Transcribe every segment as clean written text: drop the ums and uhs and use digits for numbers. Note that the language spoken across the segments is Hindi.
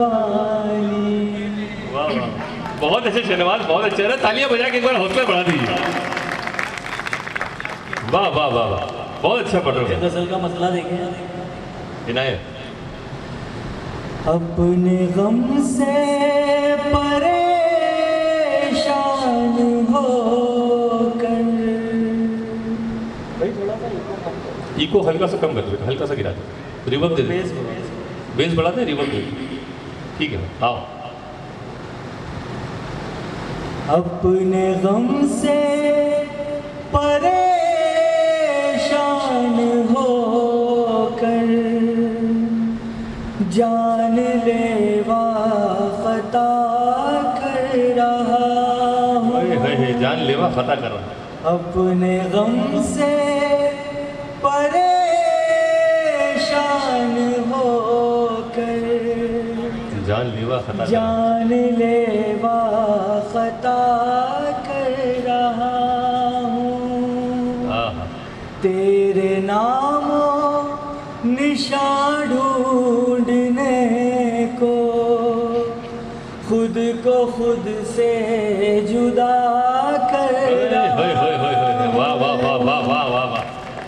वाह बहुत अच्छे शहनवाज, बहुत अच्छे। तालियां बजा के एक बार हौसला बढ़ा दीजिए। वाह वाह वाह वाह, बहुत अच्छा पढ़ रहे हो। गजल का मसला देखें इनायत। अपने गम से परेशान होकर, भाई थोड़ा सा इको हल्का सा कम कर दो, हल्का सा गिरा दो, रिवर्ब दे दो। बेस बढ़ा दे, रिवर्ब दे दो। ठीक है, आओ। अपने गम से परेशान होकर जानलेवा खता कर रहा हूँ। जानलेवा खता कर रहा हूँ। अपने गम से परेशान होकर जानलेवा खता कर रहा हूँ। तेरे नामो निशान ढूंढने को खुद को खुद से जुदा कर रहा हूँ। वाह वाह वाह वाह वाह वाह वाह।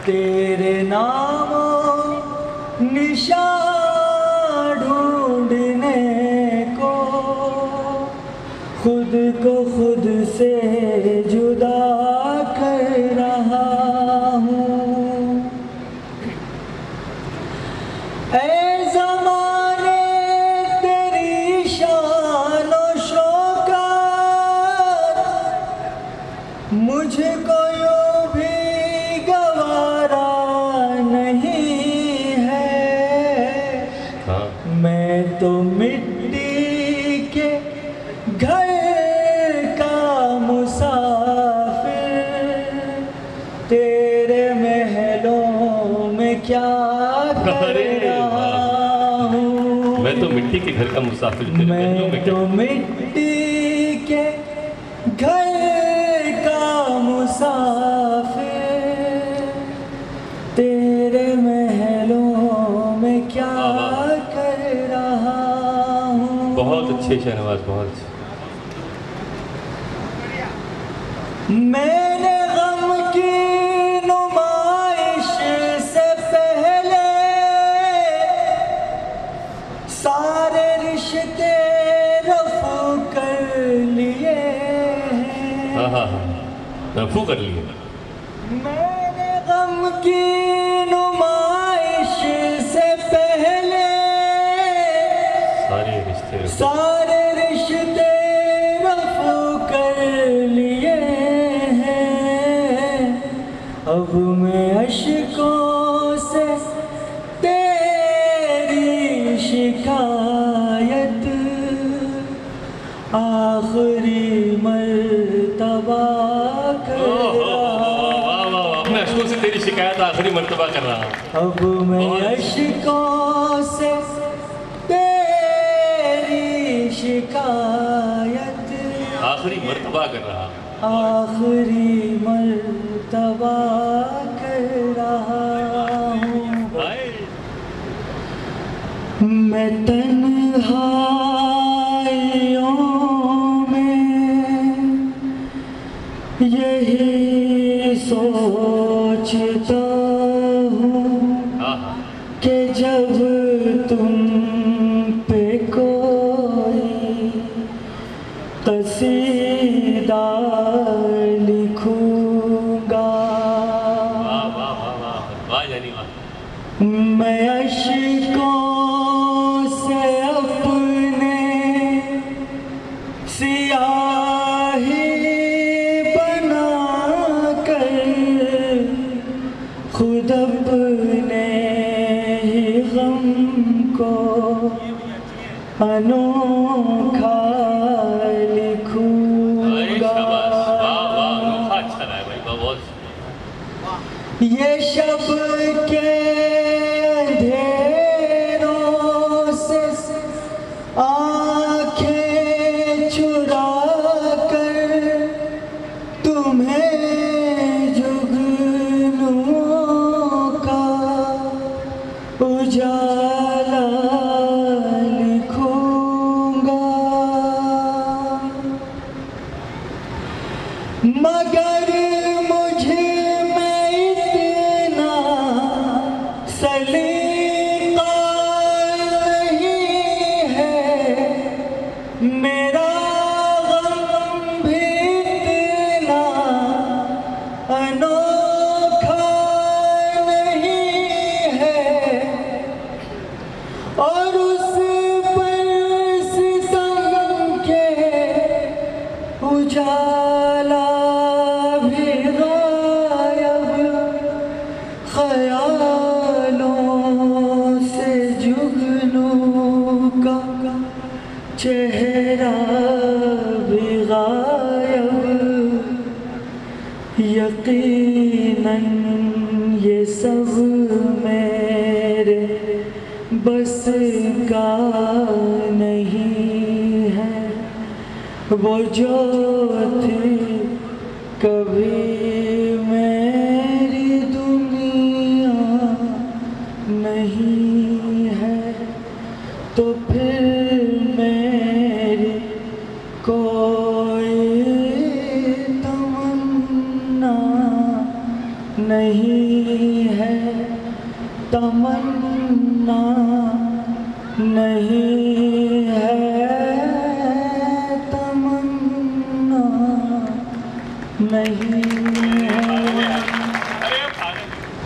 तेरे नामो निशान ढूंढने को खुद को खुद से जुदा कर रहा हूँ। ऐ ज़माने तेरी शान और शौकत मुझको यूं भी गवारा नहीं है। मैं तो मिट्टी के घर का मुसाफिर तेरे महलों में क्या कर रहा हूँ। मैं तो मिट्टी के घर का मुसाफिर, मैं तो मिट्टी के घर का मुसाफिर तेरे महलों में क्या कर रहा हूँ। बहुत अच्छे शहनवाज, बहुत अच्छे। मैंने गम की नुमाइश से पहले सारे रिश्ते रफू कर लिए हैं। रफू कर लिए। मैंने गम की नुमाइश से पहले सारे रिश्ते रफू कर लिए हैं। अब मैं अश्कों से तेरी शिकायत आखिरी मर्तबा कर मैं अश्कों से तेरी शिकायत आखिरी मर्तबा कर रहा हूँ। अब मैं अश्कों से तेरी शिकायत आखिरी मर्तबा कर रहा हूँ। आखिरी मर्तबा कर रहा हूँ। मैं तन्हाइयों में यही सोचता हूँ कि जब तुम पे कोई कसीदा लिखूंगा मैं अश्कों से अपने सियाही बना कर खुद अपने ही गम को अनोखा लिखूंगा। ये शब के अंधेरों से आंखें चुरा कर तुम्हें जुगनुओं का उजाला लिखूं। मगर मुझ में इतना सलीका नहीं है, मेरा गम भी इतना अनोखा नहीं है, और उस पर सितम के उजाला भी गायब, ख्यालों से जुगनू का चेहरा भी गायब, यकीनन ये सब मेरे बस का नहीं है, वो जो थी कभी मेरी दुनिया नहीं है, तो फिर मेरी कोई तमन्ना नहीं है, तमन्ना नहीं है, तमन्ना नहीं है।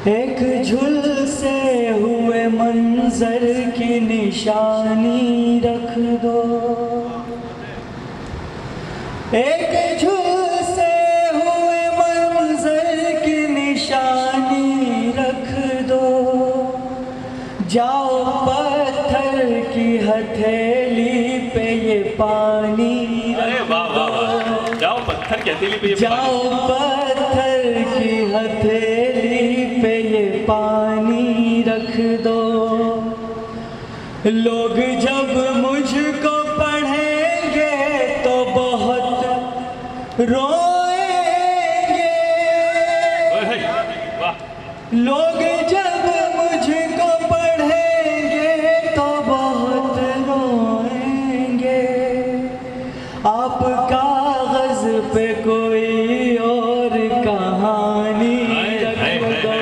एक झुलसे हुए मंजर की निशानी रख दो, एक झुलसे हुए मंजर की निशानी रख दो, जाओ पत्थर की हथेली पे ये पानी रख दो, जाओ पत्थर की हथेली पे जाओ पत्थर की हथेली पे ये पानी रख दो, लोग जब मुझको पढ़ेंगे तो बहुत रोएंगे, लोग जब मुझको पढ़ेंगे तो बहुत रोएंगे, आप कागज पे कोई और कहानी रख दो,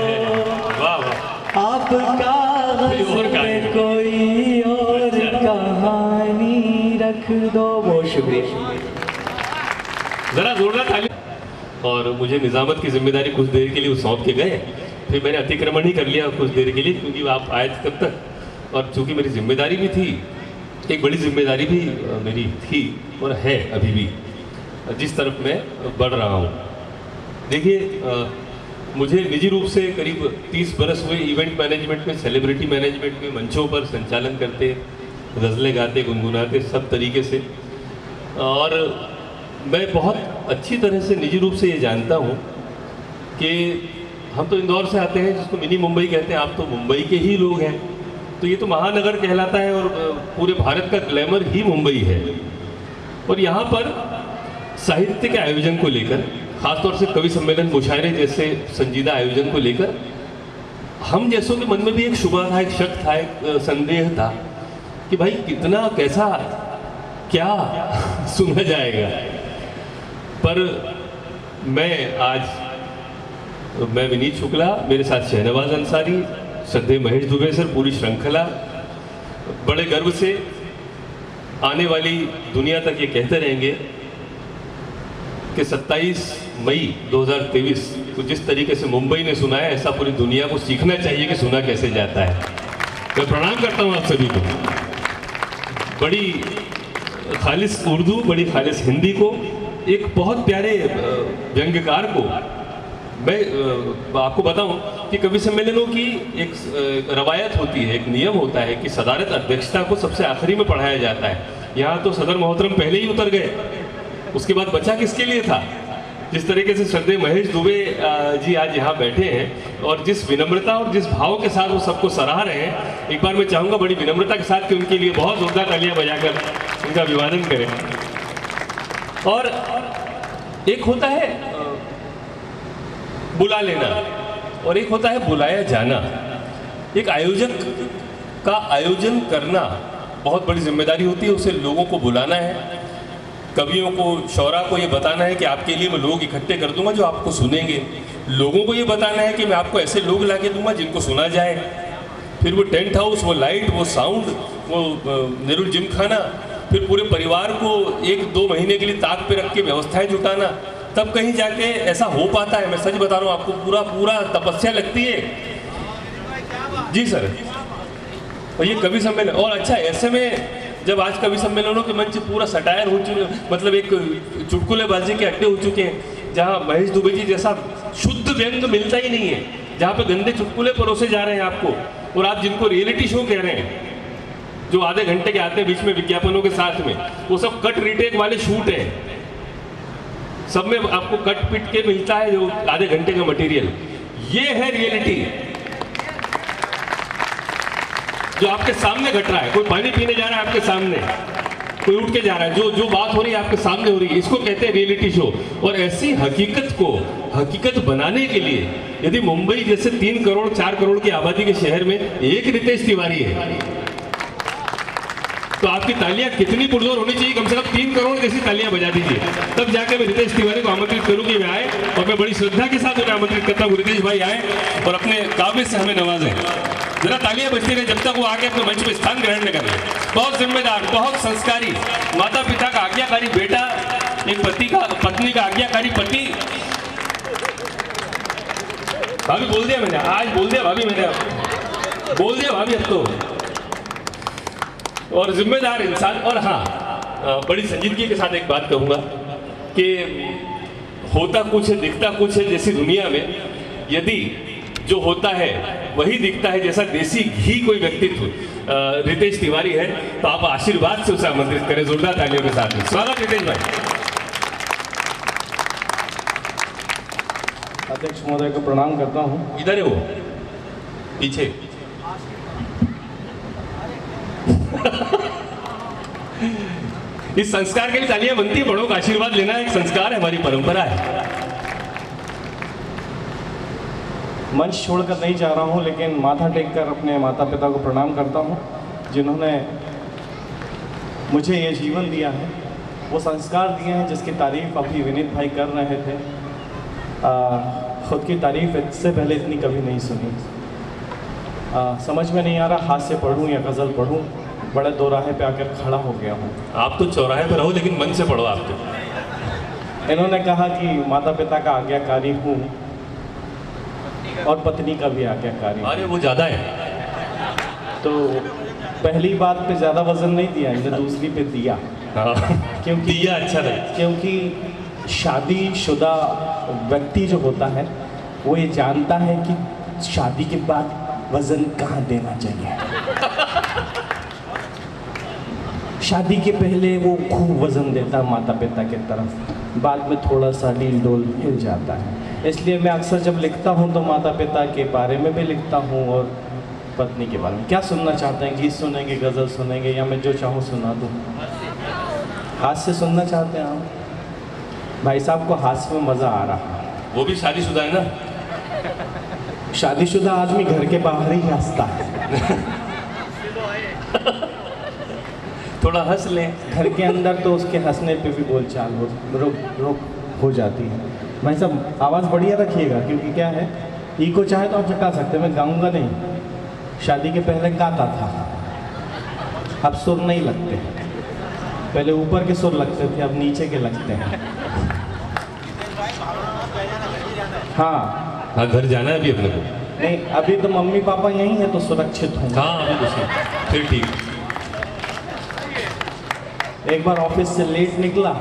आप कागज पे कोई और कहानी रख दो। बहुत शुक्रिया, जरा जोरदार ताली। और मुझे निजामत की जिम्मेदारी कुछ देर के लिए वो सौंप के गए, फिर मैंने अतिक्रमण ही कर लिया कुछ देर के लिए, क्योंकि आप आए थे तब तक, और चूंकि मेरी जिम्मेदारी भी थी, एक बड़ी जिम्मेदारी भी मेरी थी और है अभी भी, जिस तरफ मैं बढ़ रहा हूँ। देखिए, मुझे निजी रूप से करीब 30 बरस हुए इवेंट मैनेजमेंट में, सेलिब्रिटी मैनेजमेंट में, मंचों पर संचालन करते, गज़लें गाते, गुनगुनाते, सब तरीके से। और मैं बहुत अच्छी तरह से निजी रूप से ये जानता हूँ कि हम तो इंदौर से आते हैं, जिसको मिनी मुंबई कहते हैं, आप तो मुंबई के ही लोग हैं, तो ये तो महानगर कहलाता है और पूरे भारत का ग्लैमर ही मुंबई है। और यहाँ पर साहित्य के आयोजन को लेकर, खासतौर से कवि सम्मेलन, मुशायरे जैसे संजीदा आयोजन को लेकर हम जैसों के मन में भी एक शुबा था, एक शक था, एक संदेह था कि भाई कितना, कैसा, क्या सुना जाएगा। पर मैं विनीत शुक्ला, मेरे साथ शहनवाज अंसारी, श्रद्धेय महेश दुबे सर, पूरी श्रृंखला बड़े गर्व से आने वाली दुनिया तक ये कहते रहेंगे कि 27 मई 2023 को जिस तरीके से मुंबई ने सुनाया, ऐसा पूरी दुनिया को सीखना चाहिए कि सुना कैसे जाता है। मैं प्रणाम करता हूँ आप सभी को, बड़ी खालिस उर्दू, बड़ी खालिस हिंदी को, एक बहुत प्यारे व्यंग्यकार को। मैं आपको बताऊं कि कवि सम्मेलनों की एक रवायत होती है, एक नियम होता है कि सदारत अध्यक्षता को सबसे आखिरी में पढ़ाया जाता है। यहाँ तो सदर मोहतरम पहले ही उतर गए, उसके बाद बचा किसके लिए था। जिस तरीके से श्रद्धेय महेश दुबे जी आज यहाँ बैठे हैं और जिस विनम्रता और जिस भाव के साथ वो सबको सराह रहे हैं, एक बार मैं चाहूँगा बड़ी विनम्रता के साथ कि उनके लिए बहुत जोरदार तालियां बजाकर उनका अभिवादन करें। और एक होता है बुला लेना और एक होता है बुलाया जाना। एक आयोजक का आयोजन करना बहुत बड़ी जिम्मेदारी होती है, उसे लोगों को बुलाना है, कवियों को, शौरा को ये बताना है कि आपके लिए मैं लोग इकट्ठे कर दूंगा जो आपको सुनेंगे। लोगों को ये बताना है कि मैं आपको ऐसे लोग ला के दूंगा जिनको सुना जाए। फिर वो टेंट हाउस, वो लाइट, वो साउंड, वो नेहरू जिम खाना, फिर पूरे परिवार को 1-2 महीने के लिए ताक पे रख के व्यवस्थाएं जुटाना, तब कहीं जाके ऐसा हो पाता है। मैं सच बता रहा हूँ आपको, पूरा तपस्या लगती है जी सर। और ये कवि सम्मेलन, और अच्छा ऐसे में जब आज कवि सम्मेलनों के मंच पूरा सटायर हो चुके, मतलब एक चुटकुलेबाजी के अड्डे हो चुके हैं, जहाँ महेश दुबे जी जैसा शुद्ध व्यंग मिलता ही नहीं है, जहाँ पे गंदे चुटकुले परोसे जा रहे हैं आपको, और आप जिनको रियलिटी शो कह रहे हैं, जो आधे घंटे के आते हैं बीच में विज्ञापनों के साथ में, वो सब कट रीटेक वाले शूट हैं। सब में आपको कट पिट के मिलता है जो आधे घंटे का मटेरियल। ये है रियलिटी जो आपके सामने घट रहा है। कोई पानी पीने जा रहा है आपके सामने, कोई उठ के जा रहा है, जो बात हो रही है आपके सामने हो रही है, इसको कहते हैं रियलिटी शो। और ऐसी हकीकत को हकीकत बनाने के लिए यदि मुंबई जैसे 3 करोड़ 4 करोड़ की आबादी के शहर में एक रितेश तिवारी है, तो आपकी तालियां कितनी पुरजोर होनी चाहिए? कम से कम 3 करोड़ जैसी तालियां बजा दीजिए, तब जाकर मैं रितेश तिवारी को आमंत्रित करूं कि वे आए। और मैं बड़ी श्रद्धा के साथ उन्हें आमंत्रित करता हूं, रितेश भाई आए और अपने काव्य से हमें नवाजें। जरा तालियां बजती रहे जब तक वो आके अपने मंच पे स्थान ग्रहण न कर ले। बहुत जिम्मेदार, बहुत संस्कारी, माता पिता का आज्ञाकारी बेटा, एक पत्नी का आज्ञाकारी पति। भाभी बोल दिया मैंने, आज बोल दिया भाभी, मैंने बोल दिया भाभी अब तो। और जिम्मेदार इंसान। और हाँ, बड़ी संजीदगी के साथ एक बात कहूँगा कि होता कुछ है दिखता कुछ है जैसी दुनिया में यदि जो होता है वही दिखता है जैसा देसी घी कोई व्यक्तित्व रितेश तिवारी है, तो आप आशीर्वाद से उसे आमंत्रित करें जोरदार तालियों के साथ में। स्वागत रितेश भाई। अध्यक्ष महोदय को प्रणाम करता हूँ। इधर है वो पीछे। इस संस्कार के लिए तालियां बनती है, बड़ों का आशीर्वाद लेना एक संस्कार है, हमारी परंपरा है। मंच छोड़कर नहीं जा रहा हूँ, लेकिन माथा टेककर अपने माता पिता को प्रणाम करता हूँ जिन्होंने मुझे ये जीवन दिया है, वो संस्कार दिए हैं जिसकी तारीफ अभी विनीत भाई कर रहे थे। खुद की तारीफ इससे पहले इतनी कभी नहीं सुनी। समझ में नहीं आ रहा हाथ से पढ़ूँ या गज़ल पढ़ूँ, बड़े दोराहे पे आकर खड़ा हो गया हूँ। आप तो चौराहे पे रहो लेकिन मन से पढ़ो आप तो। इन्होंने कहा कि माता पिता का आज्ञाकारी हूँ और पत्नी का भी आज्ञाकारी। अरे वो ज़्यादा है। तो पहली बात पे ज़्यादा वजन नहीं दिया इन्हें, दूसरी पे दिया। क्योंकि दिया अच्छा लगा। क्योंकि शादीशुदा व्यक्ति जो होता है वो ये जानता है कि शादी के बाद वजन कहाँ देना चाहिए। शादी के पहले वो खूब वजन देता है माता पिता की तरफ, बाद में थोड़ा सा डील डोल हिल जाता है। इसलिए मैं अक्सर जब लिखता हूँ तो माता पिता के बारे में भी लिखता हूँ और पत्नी के बारे में। क्या सुनना चाहते हैं? गीत सुनेंगे, गज़ल सुनेंगे, या मैं जो चाहूँ सुना दूँ? हास्य सुनना चाहते हैं आप? भाई साहब को हास्य में मज़ा आ रहा है। वो भी शादीशुदा है ना? शादीशुदा आदमी घर के बाहर ही हंसता है। थोड़ा हंस लें। घर के अंदर तो उसके हंसने पे भी बोलचाल रोक हो जाती है। भाई साहब आवाज़ बढ़िया रखिएगा, क्योंकि क्या है, इको चाहे तो आप चटा सकते हैं, मैं गाऊंगा नहीं। शादी के पहले गाता था, अब सुर नहीं लगते। पहले ऊपर के सुर लगते थे, अब नीचे के लगते हैं। हाँ घर जाना है अभी अपने को? नहीं, अभी तो मम्मी पापा यहीं है तो सुरक्षित हूँ। हाँ अभी कुछ नहीं, फिर ठीक। एक बार ऑफिस से लेट निकला,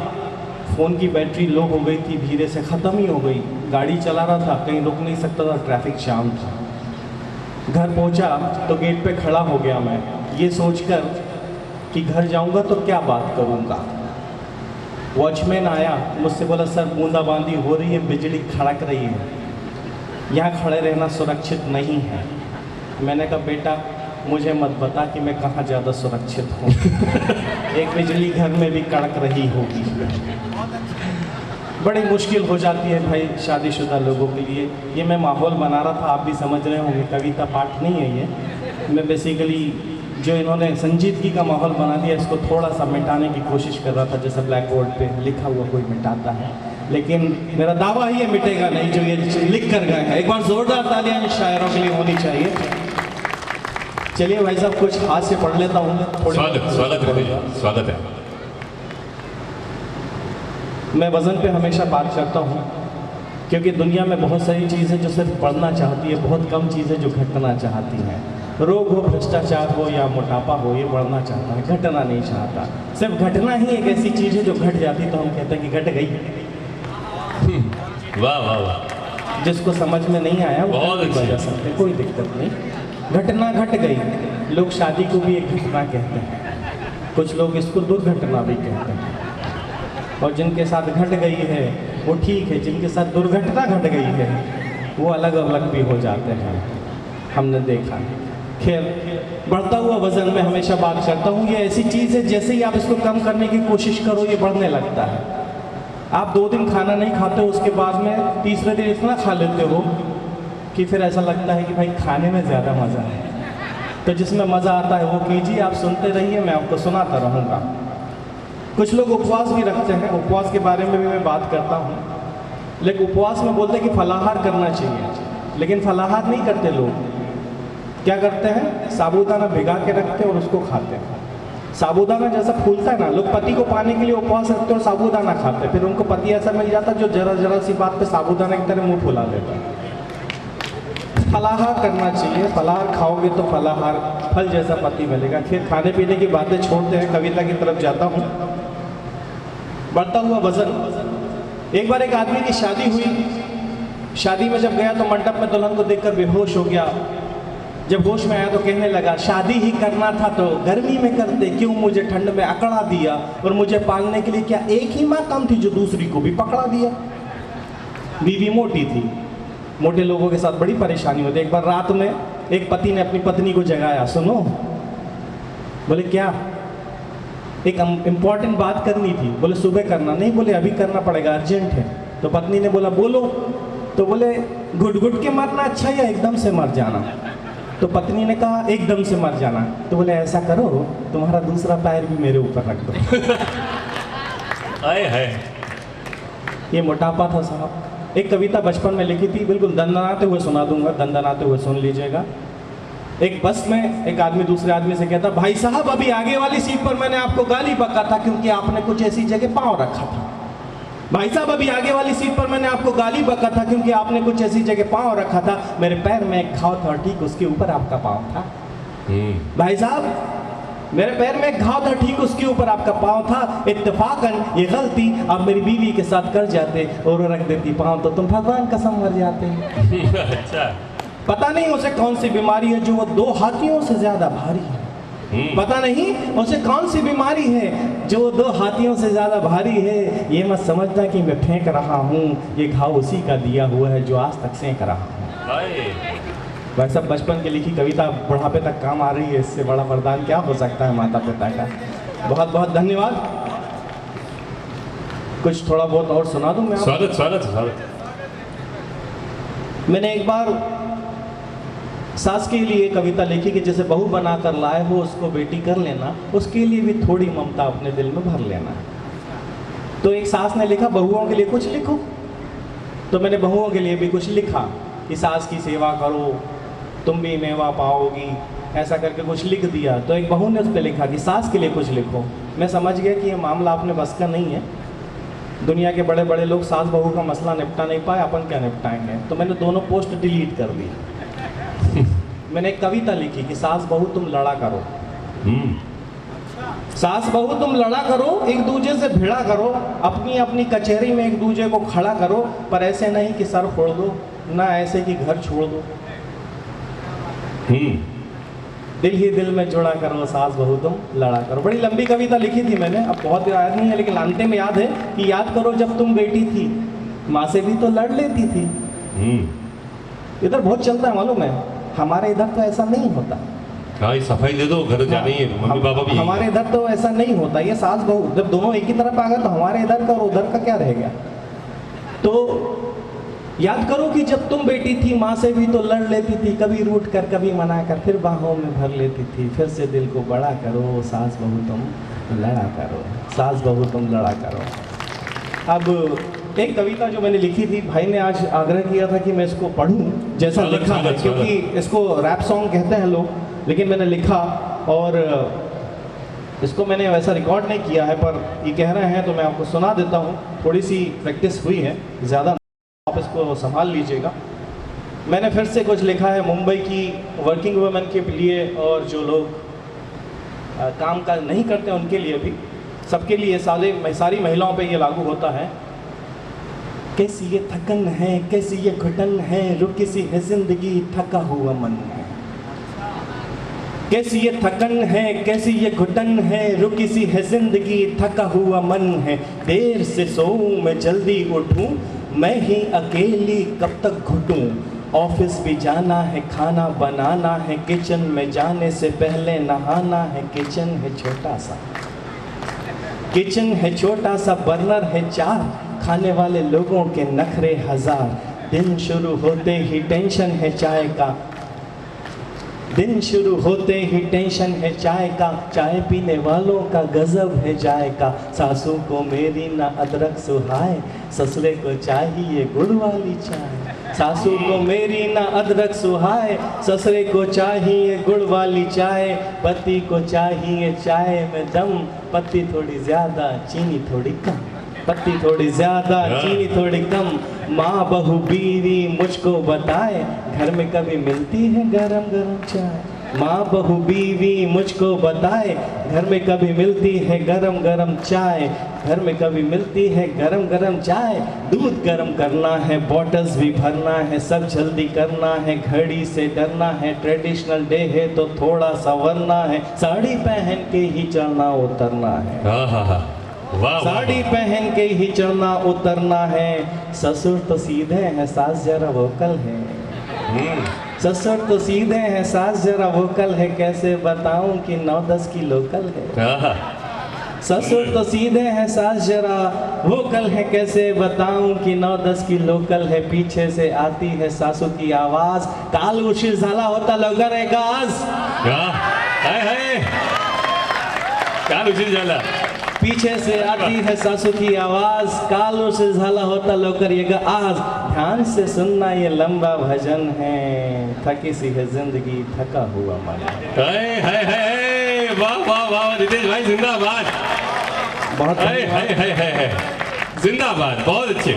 फ़ोन की बैटरी लो हो गई थी, धीरे से ख़त्म ही हो गई। गाड़ी चला रहा था, कहीं रुक नहीं सकता था, ट्रैफिक जाम था। घर पहुंचा तो गेट पे खड़ा हो गया मैं, ये सोचकर कि घर जाऊंगा तो क्या बात करूंगा। वॉचमैन आया, मुझसे बोला सर बूंदाबांदी हो रही है, बिजली खड़क रही है, यहाँ खड़े रहना सुरक्षित नहीं है। मैंने कहा बेटा मुझे मत बता कि मैं कहाँ ज़्यादा सुरक्षित हूँ। एक बिजली घर में भी कड़क रही होगी। बड़ी मुश्किल हो जाती है भाई शादीशुदा लोगों के लिए। ये मैं माहौल बना रहा था, आप भी समझ रहे होंगे, कविता पाठ नहीं है ये। मैं बेसिकली जो इन्होंने संजीदगी का माहौल बना दिया, इसको थोड़ा सा मिटाने की कोशिश कर रहा था, जैसे ब्लैक बोर्ड पे लिखा हुआ कोई मिटाता है, लेकिन मेरा दावा ही ये मिटेगा नहीं जो ये लिख कर गए हैं। एक बार जोरदार तालियां इन शायरों के लिए होनी चाहिए। चलिए भाई साहब कुछ हाथ से पढ़ लेता हूँ। स्वागत है। मैं वज़न पे हमेशा बात करता हूँ क्योंकि दुनिया में बहुत सारी चीज़ें जो सिर्फ बढ़ना चाहती है, बहुत कम चीज़ें जो घटना चाहती हैं। रोग हो, भ्रष्टाचार हो या मोटापा हो, ये बढ़ना चाहता है, घटना नहीं चाहता। सिर्फ घटना ही एक ऐसी चीज़ है जो घट जाती तो हम कहते हैं कि घट गई। वाह वाह वाह। जिसको समझ में नहीं आया वो बहुत अच्छी बजा सकते, कोई दिक्कत नहीं। घटना घट गई। लोग शादी को भी एक घटना कहते हैं, कुछ लोग इसको दुर्घटना भी कहते हैं। और जिनके साथ घट गई है वो ठीक है, जिनके साथ दुर्घटना घट गई है वो अलग अलग भी हो जाते हैं, हमने देखा। खैर, बढ़ता हुआ वज़न में हमेशा बात करता हूँ, ये ऐसी चीज़ है जैसे ही आप इसको कम करने की कोशिश करो ये बढ़ने लगता है। आप 2 दिन खाना नहीं खाते हो, उसके बाद में तीसरे दिन इतना खा लेते हो कि फिर ऐसा लगता है कि भाई खाने में ज़्यादा मज़ा है। तो जिसमें मज़ा आता है वो कीजिए, आप सुनते रहिए, मैं आपको सुनाता रहूँगा। कुछ लोग उपवास भी रखते हैं, उपवास के बारे में भी मैं बात करता हूँ। लेकिन उपवास में बोलते हैं कि फलाहार करना चाहिए, लेकिन फलाहार नहीं करते लोग। क्या करते हैं? साबूदाना भिगा के रखते हैं और उसको खाते हैं। साबूदाना जैसा फूलता है ना, लोग पति को पाने के लिए उपवास रखते हैं और साबूदाना खाते हैं, फिर उनको पति ऐसा मिल जाता है जो जरा जरा सी बात पे साबूदाना की तरह मुंह फुला देता है। फलाहार करना चाहिए, फलाहार खाओगे तो फलाहार फल जैसा पति मिलेगा। फिर खाने पीने की बातें छोड़ते हैं, कविता की तरफ जाता हूँ। बढ़ता हुआ वजन। एक बार एक आदमी की शादी हुई, शादी में जब गया तो मंडप में दुल्हन को देखकर बेहोश हो गया। जब होश में आया तो कहने लगा, शादी ही करना था तो गर्मी में करते, क्यों मुझे ठंड में अकड़ा दिया, और मुझे पालने के लिए क्या एक ही माँ कम थी जो दूसरी को भी पकड़ा दिया। बीवी मोटी थी, मोटे लोगों के साथ बड़ी परेशानी होती है। एक बार रात में एक पति ने अपनी पत्नी को जगाया, सुनो। बोले क्या? एक इम्पॉर्टेंट बात करनी थी। बोले सुबह करना। नहीं, बोले अभी करना पड़ेगा, अर्जेंट है। तो पत्नी ने बोला बोलो। तो बोले घुट घुट के मरना अच्छा या एकदम से मर जाना? तो पत्नी ने कहा एकदम से मर जाना। तो बोले ऐसा करो, तुम्हारा दूसरा पैर भी मेरे ऊपर रख दो। आए है। ये मोटापा था साहब। एक कविता बचपन में लिखी थी, बिल्कुल दंदनाते हुए सुना दूंगा, दंदनाते हुए सुन लीजिएगा। एक बस में एक आदमी दूसरे आदमी से कहता, भाई साहब अभी आगे वाली सीट पर मैंने आपको गाली बका था क्योंकि आपने कुछ ऐसी जगह पाँव रखा था। भाई साहब अभी आगे वाली सीट पर मैंने आपको गाली बका था क्योंकि आपने कुछ ऐसी जगह पाँव रखा था। मेरे पैर में एक घाव था, ठीक उसके ऊपर आपका पाँव था। भाई साहब मेरे पैर में एक घाव था, ठीक उसके ऊपर आपका पाँव था। इत्तेफाकन ये गलती आप मेरी बीवी के साथ कर जाते और वो रख देती पाँव, तो तुम भगवान कसम मर जाते। अच्छा। पता नहीं उसे कौन सी बीमारी है जो वो 2 हाथियों से ज्यादा भारी है। पता नहीं उसे कौन सी बीमारी है जो 2 हाथियों से ज्यादा भारी है। ये मत समझना कि मैं फेंक रहा हूँ, ये घाव उसी का दिया हुआ है जो आज तक सेंक रहा हूँ। भाई साहब बचपन की लिखी कविता बुढ़ापे तक काम आ रही है, इससे बड़ा वरदान क्या हो सकता है माता पिता का। बहुत बहुत धन्यवाद। कुछ थोड़ा बहुत और सुना दूं मैं? स्वागत स्वागत स्वागत। मैंने एक बार सास के लिए कविता लिखी कि जैसे बहू बनाकर लाए हो उसको बेटी कर लेना, उसके लिए भी थोड़ी ममता अपने दिल में भर लेना। तो एक सास ने लिखा बहुओं के लिए कुछ लिखो, तो मैंने बहुओं के लिए भी कुछ लिखा कि सास की सेवा करो तुम भी मेवा पाओगी, ऐसा करके कुछ लिख दिया। तो एक बहू ने उस पर लिखा कि सास के लिए कुछ लिखो। मैं समझ गया कि ये मामला अपने बस का नहीं है, दुनिया के बड़े बड़े लोग सास बहू का मसला निपटा नहीं पाए, अपन क्या निपटाएंगे। तो मैंने दोनों पोस्ट डिलीट कर दी। मैंने एक कविता लिखी कि सास बहू तुम लड़ा करो, सास बहू तुम लड़ा करो, एक दूसरे से भिड़ा करो, अपनी अपनी कचहरी में एक दूसरे को खड़ा करो, पर ऐसे नहीं कि सर फोड़ दो, ना ऐसे कि घर छोड़ दो। दिल ही दिल में जुड़ा करो, सास बहू तुम लड़ा करो। बड़ी लंबी कविता लिखी थी मैंने, अब बहुत याद नहीं है, लेकिन अंत में याद है कि याद करो जब तुम बेटी थी माँ से भी तो लड़ लेती थी। इधर बहुत चलता है मालूम है, हमारे इधर तो ऐसा नहीं होता। हाँ सफाई दे दो, घर जानी है, मम्मी पापा भी। हमारे इधर तो ऐसा नहीं होता, ये सास बहू जब दोनों एक ही तरफ आ गए तो हमारे इधर का और उधर का क्या रह गया। तो याद करो कि जब तुम बेटी थी माँ से भी तो लड़ लेती थी, कभी रूठ कर कभी मना कर फिर बाहों में भर लेती थी। फिर से दिल को बड़ा करो, सास बहू तुम लड़ा करो, सास बहू तुम लड़ा करो। अब एक कविता जो मैंने लिखी थी, भाई ने आज आग्रह किया था कि मैं इसको पढूं जैसा लिखा है, क्योंकि इसको रैप सॉन्ग कहते हैं लोग, लेकिन मैंने लिखा और इसको मैंने वैसा रिकॉर्ड नहीं किया है, पर ये कह रहे हैं तो मैं आपको सुना देता हूँ। थोड़ी सी प्रैक्टिस हुई है, ज़्यादा आप इसको संभाल लीजिएगा। मैंने फिर से कुछ लिखा है मुंबई की वर्किंग वुमेन के लिए, और जो लोग काम काज नहीं करते उनके लिए भी, सबके लिए, सारी महिलाओं पे ये लागू होता है। कैसी ये थकन है, कैसी ये घुटन है, रुकी सी है जिंदगी, थका हुआ मन है। कैसी ये थकन है, कैसी ये घुटन है, रुकी सी है जिंदगी, थका हुआ मन है। देर से सोऊं मैं जल्दी उठूं, मैं ही अकेली कब तक घुटूं। ऑफिस भी जाना है, खाना बनाना है, किचन में जाने से पहले नहाना है। किचन है छोटा सा, किचन है छोटा सा, बर्नर है 4, खाने वाले लोगों के नखरे 1000। दिन शुरू होते ही टेंशन है चाय का, दिन शुरू होते ही टेंशन है चाय का, चाय पीने वालों का गजब है जायका। सासू को मेरी ना अदरक सुहाए, ससुरे को चाहिए गुड़ वाली चाय। सासू को मेरी ना अदरक सुहाए, ससुरे को चाहिए गुड़ वाली चाय। पति को चाहिए चाय में दम, पत्ती थोड़ी ज़्यादा चीनी थोड़ी कम, पत्ती थोड़ी ज़्यादा चीनी थोड़ी कम। माँ बहू बीवी मुझको बताए, घर में कभी मिलती है गरम गरम चाय। माँ बहू बीवी मुझको बताए, घर में कभी मिलती है गरम गरम चाय। घर में कभी मिलती है गरम गरम चाय। दूध गरम करना है, बॉटल्स भी भरना है, सब जल्दी करना है, घड़ी से डरना है। ट्रेडिशनल डे है तो थोड़ा सा वरना है, साड़ी पहन के ही चढ़ना उतरना है। साड़ी पहन के ही चढ़ना उतरना है। ससुर तो सीधे हैं, सास जरा वोकल है। ससुर तो सीधे हैं, सास जरा वोकल है, कैसे बताऊं कि 9-10 की लोकल है। ससुर तो सीधे हैं, सास जरा वोकल है, कैसे बताऊं कि 9-10 की लोकल है। पीछे से आती है सासू की आवाज, काल उशीर झाला होता लवकर है गाज। काल उशीर झाला, पीछे से आती है सासू की आवाज, कालों से झाला होता लौकर ये आज। ध्यान से सुनना ये लंबा भजन है, थकी सी है जिंदगी, थका हुआ मन। वाह वाह वाह रितेश भाई, जिंदाबाद। बहुत जिंदाबाद, बहुत अच्छे।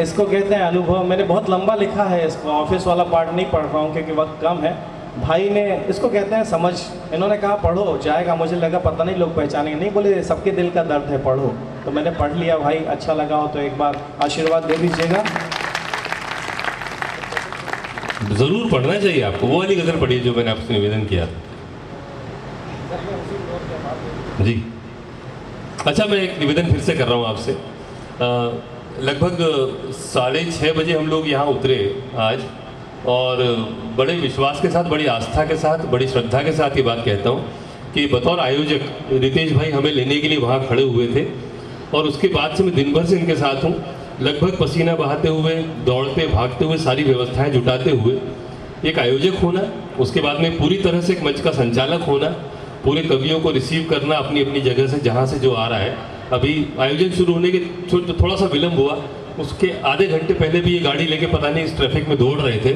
इसको कहते हैं अनुभव। मैंने बहुत लंबा लिखा है इसको, ऑफिस वाला पार्ट नहीं पढ़ रहा हूँ क्योंकि वक्त कम है। भाई ने इसको कहते हैं समझ, इन्होंने कहा पढ़ो जाएगा, मुझे लगा पता नहीं लोग पहचानेंगे, नहीं बोले सबके दिल का दर्द है पढ़ो, तो मैंने पढ़ लिया। भाई अच्छा लगा हो तो एक बार आशीर्वाद दे दीजिएगा। जरूर पढ़ना चाहिए आपको, वो वाली गजल पढ़िए जो मैंने आपसे निवेदन किया जी। अच्छा, मैं एक निवेदन फिर से कर रहा हूँ आपसे। लगभग 6:30 बजे हम लोग यहाँ उतरे आज, और बड़े विश्वास के साथ, बड़ी आस्था के साथ, बड़ी श्रद्धा के साथ ये बात कहता हूँ कि बतौर आयोजक रितेश भाई हमें लेने के लिए वहाँ खड़े हुए थे, और उसके बाद से मैं दिन भर से इनके साथ हूँ। लगभग पसीना बहाते हुए, दौड़ते भागते हुए, सारी व्यवस्थाएं जुटाते हुए एक आयोजक होना, उसके बाद में पूरी तरह से एक मंच का संचालक होना, पूरे कवियों को रिसीव करना अपनी अपनी जगह से जहाँ से जो आ रहा है। अभी आयोजन शुरू होने के थोड़ा सा विलम्ब हुआ, उसके आधे घंटे पहले भी ये गाड़ी लेके पता नहीं इस ट्रैफिक में दौड़ रहे थे।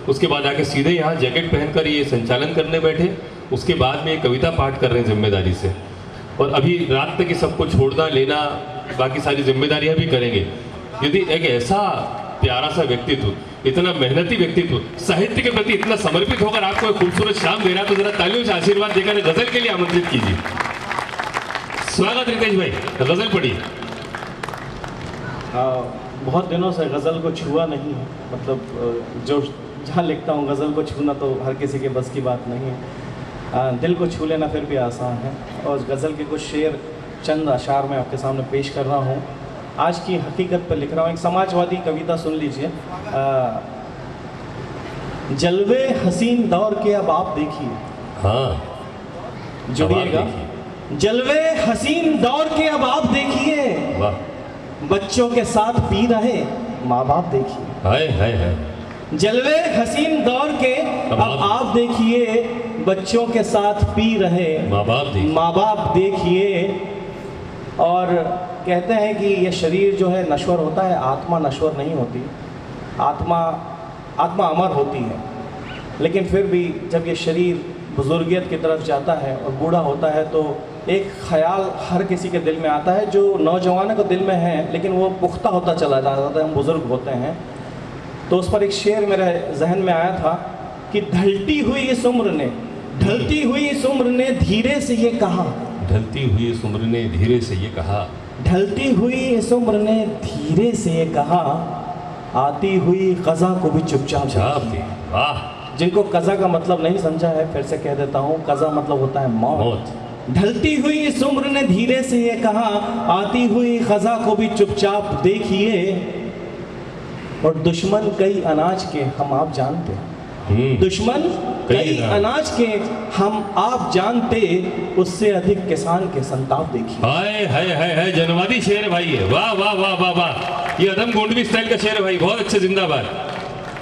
उसके बाद आके सीधे यहाँ जैकेट पहनकर ये संचालन करने बैठे। उसके बाद में ये कविता पाठ कर रहे हैं जिम्मेदारी से, और अभी रात तक ये सबको छोड़ना लेना, बाकी सारी जिम्मेदारियाँ भी करेंगे। यदि एक ऐसा प्यारा सा व्यक्तित्व, इतना मेहनती व्यक्तित्व, साहित्य के प्रति इतना समर्पित होकर आपको एक खूबसूरत शाम दे रहा, तो जरा तालियों से आशीर्वाद देकर गजल के लिए आमंत्रित कीजिए। स्वागत रितेश भाई, गजल पढ़िए। बहुत दिनों से गज़ल को छुआ नहीं है, मतलब जो जहाँ लिखता हूँ गज़ल को छूना तो हर किसी के बस की बात नहीं है। दिल को छू लेना फिर भी आसान है, और गज़ल के कुछ शेर, चंद अशार मैं आपके सामने पेश कर रहा हूँ। आज की हकीकत पर लिख रहा हूँ। एक समाजवादी कविता सुन लीजिए। जलवे हसीन दौर के अब आप देखिए, हाँ जुड़िएगा। जलवे हसीन दौर के अब आप देखिए, वाह। बच्चों के साथ पी रहे माँ बाप देखिए। हाय हाय हाय। जलवे हसीन दौर के अब आप देखिए, बच्चों के साथ पी रहे माँ बाप देखिए। और कहते हैं कि ये शरीर जो है नश्वर होता है, आत्मा नश्वर नहीं होती। आत्मा अमर होती है, लेकिन फिर भी जब ये शरीर बुजुर्गियत की तरफ जाता है और बूढ़ा होता है तो एक ख्याल हर किसी के दिल में आता है, जो नौजवानों के दिल में है लेकिन वो पुख्ता होता चला जाता है, हम बुज़ुर्ग होते हैं। तो उस पर एक शेर मेरे जहन में आया था कि ढलती हुई इस उम्र ने धीरे से ये कहा, ढलती हुई इस उम्र ने धीरे से ये कहा, ढलती हुई इस उम्र ने धीरे से ये कहा, आती हुई क़ज़ा को भी चुपचाप देखिए। वाह। जिनको कज़ा का मतलब नहीं समझा है, फिर से कह देता हूँ, कज़ा मतलब होता है मौत। ढलती हुई इस उम्र ने धीरे से ये कहा, आती हुई क़ज़ा को भी चुपचाप देखिए। और दुश्मन कई अनाज के हम आप जानते, दुश्मन कई अनाज के हम आप जानते, उससे अधिक किसान के संताप देखिए। हाय हाय हाय हाय, जनवादी शेर भाई है। वाह वाह वाह वाह वाह, ये अदम गोंडवी स्टाइल का शेर है भाई, बहुत अच्छे, जिंदाबाद।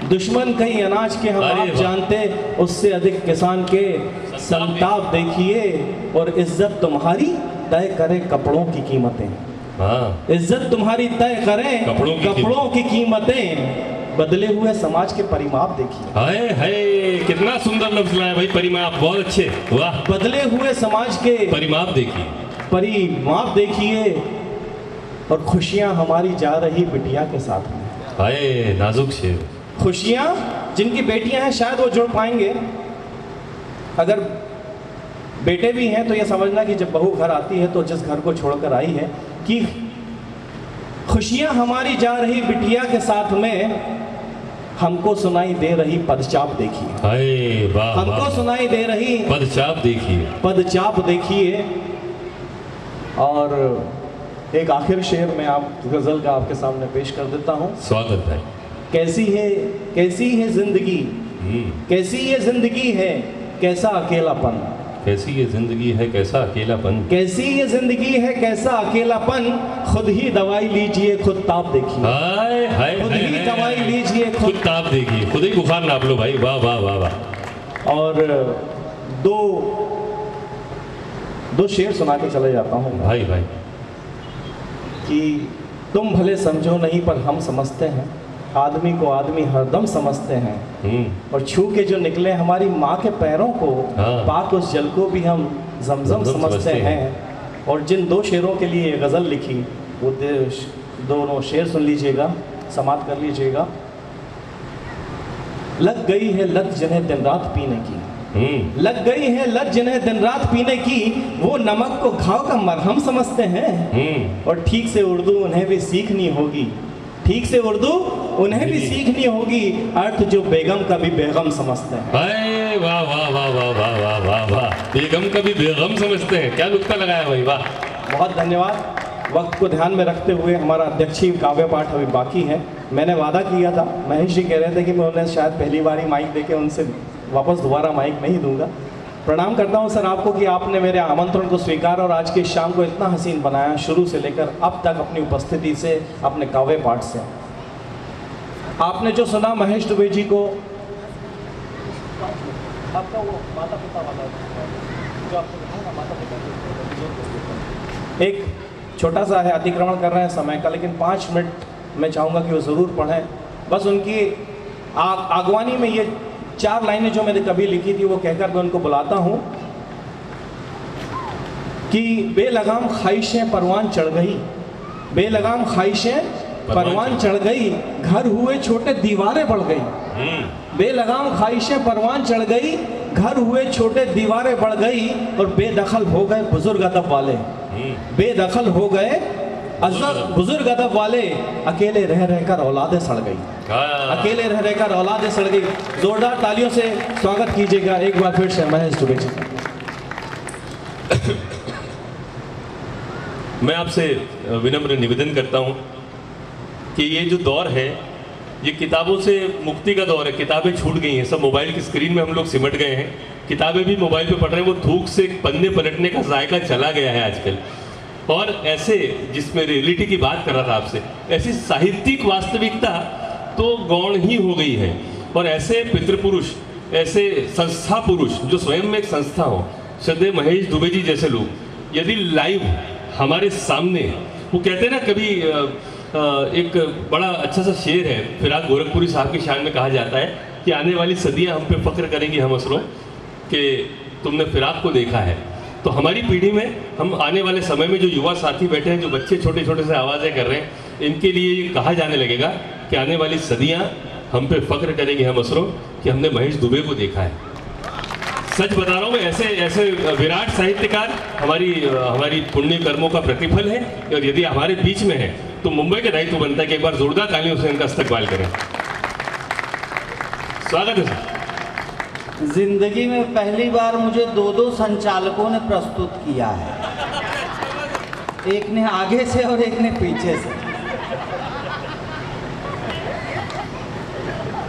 दुश्मन कई अनाज के हम आप जानते, उससे अधिक किसान के संताप देखिए। और इज्जत तुम्हारी तय करे कपड़ों की कीमतें, इज्जत तुम्हारी तय करें कपड़ों की कीमतें, बदले हुए समाज के परिमाप देखिए। हाय हाय, कितना सुंदर लफ्ज लाया भाई, परिमाप, बहुत अच्छे, वाह। बदले हुए समाज के परिमाप देखिए। और खुशियां हमारी जा रही बिटिया के साथ में। हाय, नाजुक शेर। खुशियां जिनकी बेटियां हैं शायद वो जुड़ पाएंगे, अगर बेटे भी हैं तो ये समझना कि जब बहू घर आती है तो जिस घर को छोड़कर आई है, कि खुशियां हमारी जा रही बिटिया के साथ में हमको सुनाई दे रही पदचाप देखिए। हाय वाह, हमको सुनाई दे रही पदचाप देखिए। और एक आखिर शेर मैं आप गज़ल का आपके सामने पेश कर देता हूँ। स्वागत है। कैसी है जिंदगी, कैसी ये जिंदगी है कैसा अकेलापन, कैसी ये जिंदगी है कैसा अकेलापन, कैसी ये जिंदगी है कैसा अकेलापन, खुद ही दवाई लीजिए खुद ताप देखिए। हाय हाय, खुद ही दवाई लीजिए खुद ताप देखिए, खुद ही बुखार नाप लो भाई। वाह वाह वाह वाह। और दो शेर सुना के चले जाता हूँ भाई कि तुम भले समझो नहीं पर हम समझते हैं, आदमी को आदमी हरदम समझते हैं। और छू के जो निकले हमारी माँ के पैरों को, पाक उस जल को भी हम जमजम समझते हैं। और जिन दो शेरों के लिए गज़ल लिखी, वो दोनों शेर सुन लीजिएगा, समाप्त कर लीजिएगा। लग गई है लत जिन्हें दिन रात पीने की, लग गई है लत जिन्हें दिन रात पीने की, वो नमक को घाव का मरहम समझते हैं। और ठीक से उर्दू उन्हें भी सीखनी होगी, ठीक से उर्दू उन्हें भी सीखनी होगी, अर्थ जो बेगम का भी बेगम समझते हैं। हाय वाह वाह वाह वाह वाह वाह वाह वाह, बेगम का भी बेगम समझते हैं, क्या नुक्ता लगाया भाई, वाह। बहुत धन्यवाद। वक्त को ध्यान में रखते हुए हमारा अध्यक्षीय काव्य पाठ अभी बाकी है। मैंने वादा किया था, महेश जी कह रहे थे कि मैं उन्हें शायद पहली बार ही माइक देके उनसे वापस दोबारा माइक नहीं दूंगा। प्रणाम करता हूं सर आपको कि आपने मेरे आमंत्रण को स्वीकार और आज की शाम को इतना हसीन बनाया, शुरू से लेकर अब तक अपनी उपस्थिति से, अपने काव्य पाठ से। आपने जो सुना महेश दुबे जी को, आपका वो माता पिता वाला जो आपको ना माता पिता, एक छोटा सा है, अतिक्रमण कर रहे हैं समय का, लेकिन 5 मिनट मैं चाहूँगा कि वो ज़रूर पढ़ें। बस उनकी आगवानी में ये 4 लाइनें जो मैंने कभी लिखी थी वो कहकर मैं उनको बुलाता हूँ कि बेलगाम ख्वाहिशें परवान चढ़ गई, बेलगाम ख्वाहिशें परवान चढ़ गई, घर हुए छोटे दीवारें बढ़ गई। बेलगाम ख्वाहिशें परवान चढ़ गई, घर हुए छोटे दीवारें बढ़ गई। और बेदखल हो गए बुजुर्ग अदब वाले, बेदखल हो गए बुजुर्ग अदब वाले, अकेले रह रहकर औलादें सड़ गई, अकेले रह रहकर औलादें सड़ गई। जोरदार तालियों से स्वागत कीजिएगा एक बार फिर से महेश दुबे जी। मैं आपसे विनम्र निवेदन करता हूं कि ये जो दौर है ये किताबों से मुक्ति का दौर है। किताबें छूट गई हैं, सब मोबाइल की स्क्रीन में हम लोग सिमट गए हैं, किताबें भी मोबाइल पे पढ़ रहे हैं। वो थूक से पन्ने पलटने का जायका चला गया है आजकल। और ऐसे, जिसमें रियलिटी की बात कर रहा था आपसे, ऐसी साहित्यिक वास्तविकता तो गौण ही हो गई है। और ऐसे पितृपुरुष, ऐसे संस्था पुरुष जो स्वयं में एक संस्था हो, श्रद्धेय महेश दुबे जी जैसे लोग यदि लाइव हमारे सामने, वो कहते हैं ना, कभी एक बड़ा अच्छा सा शेर है फिराक गोरखपुरी साहब की शान में, कहा जाता है कि आने वाली सदियां हम पे फख्र करेंगी हम असरों कि तुमने फिराक को देखा है। तो हमारी पीढ़ी में, हम आने वाले समय में जो युवा साथी बैठे हैं, जो बच्चे छोटे छोटे से आवाज़ें कर रहे हैं, इनके लिए ये कहा जाने लगेगा कि आने वाली सदियां हम पे फख्र करेंगी हम असरों कि हमने महेश दुबे को देखा है। सच बता रहा हूँ मैं, ऐसे ऐसे विराट साहित्यकार हमारी पुण्य कर्मों का प्रतिफल है। और यदि हमारे बीच में है तो मुंबई का दायित्व बनता है कि एक बार जोरदार तालियों से इनका इस्तकबाल करें। स्वागत है सर। जिंदगी में पहली बार मुझे 2 संचालकों ने प्रस्तुत किया है, एक ने आगे से और एक ने पीछे से।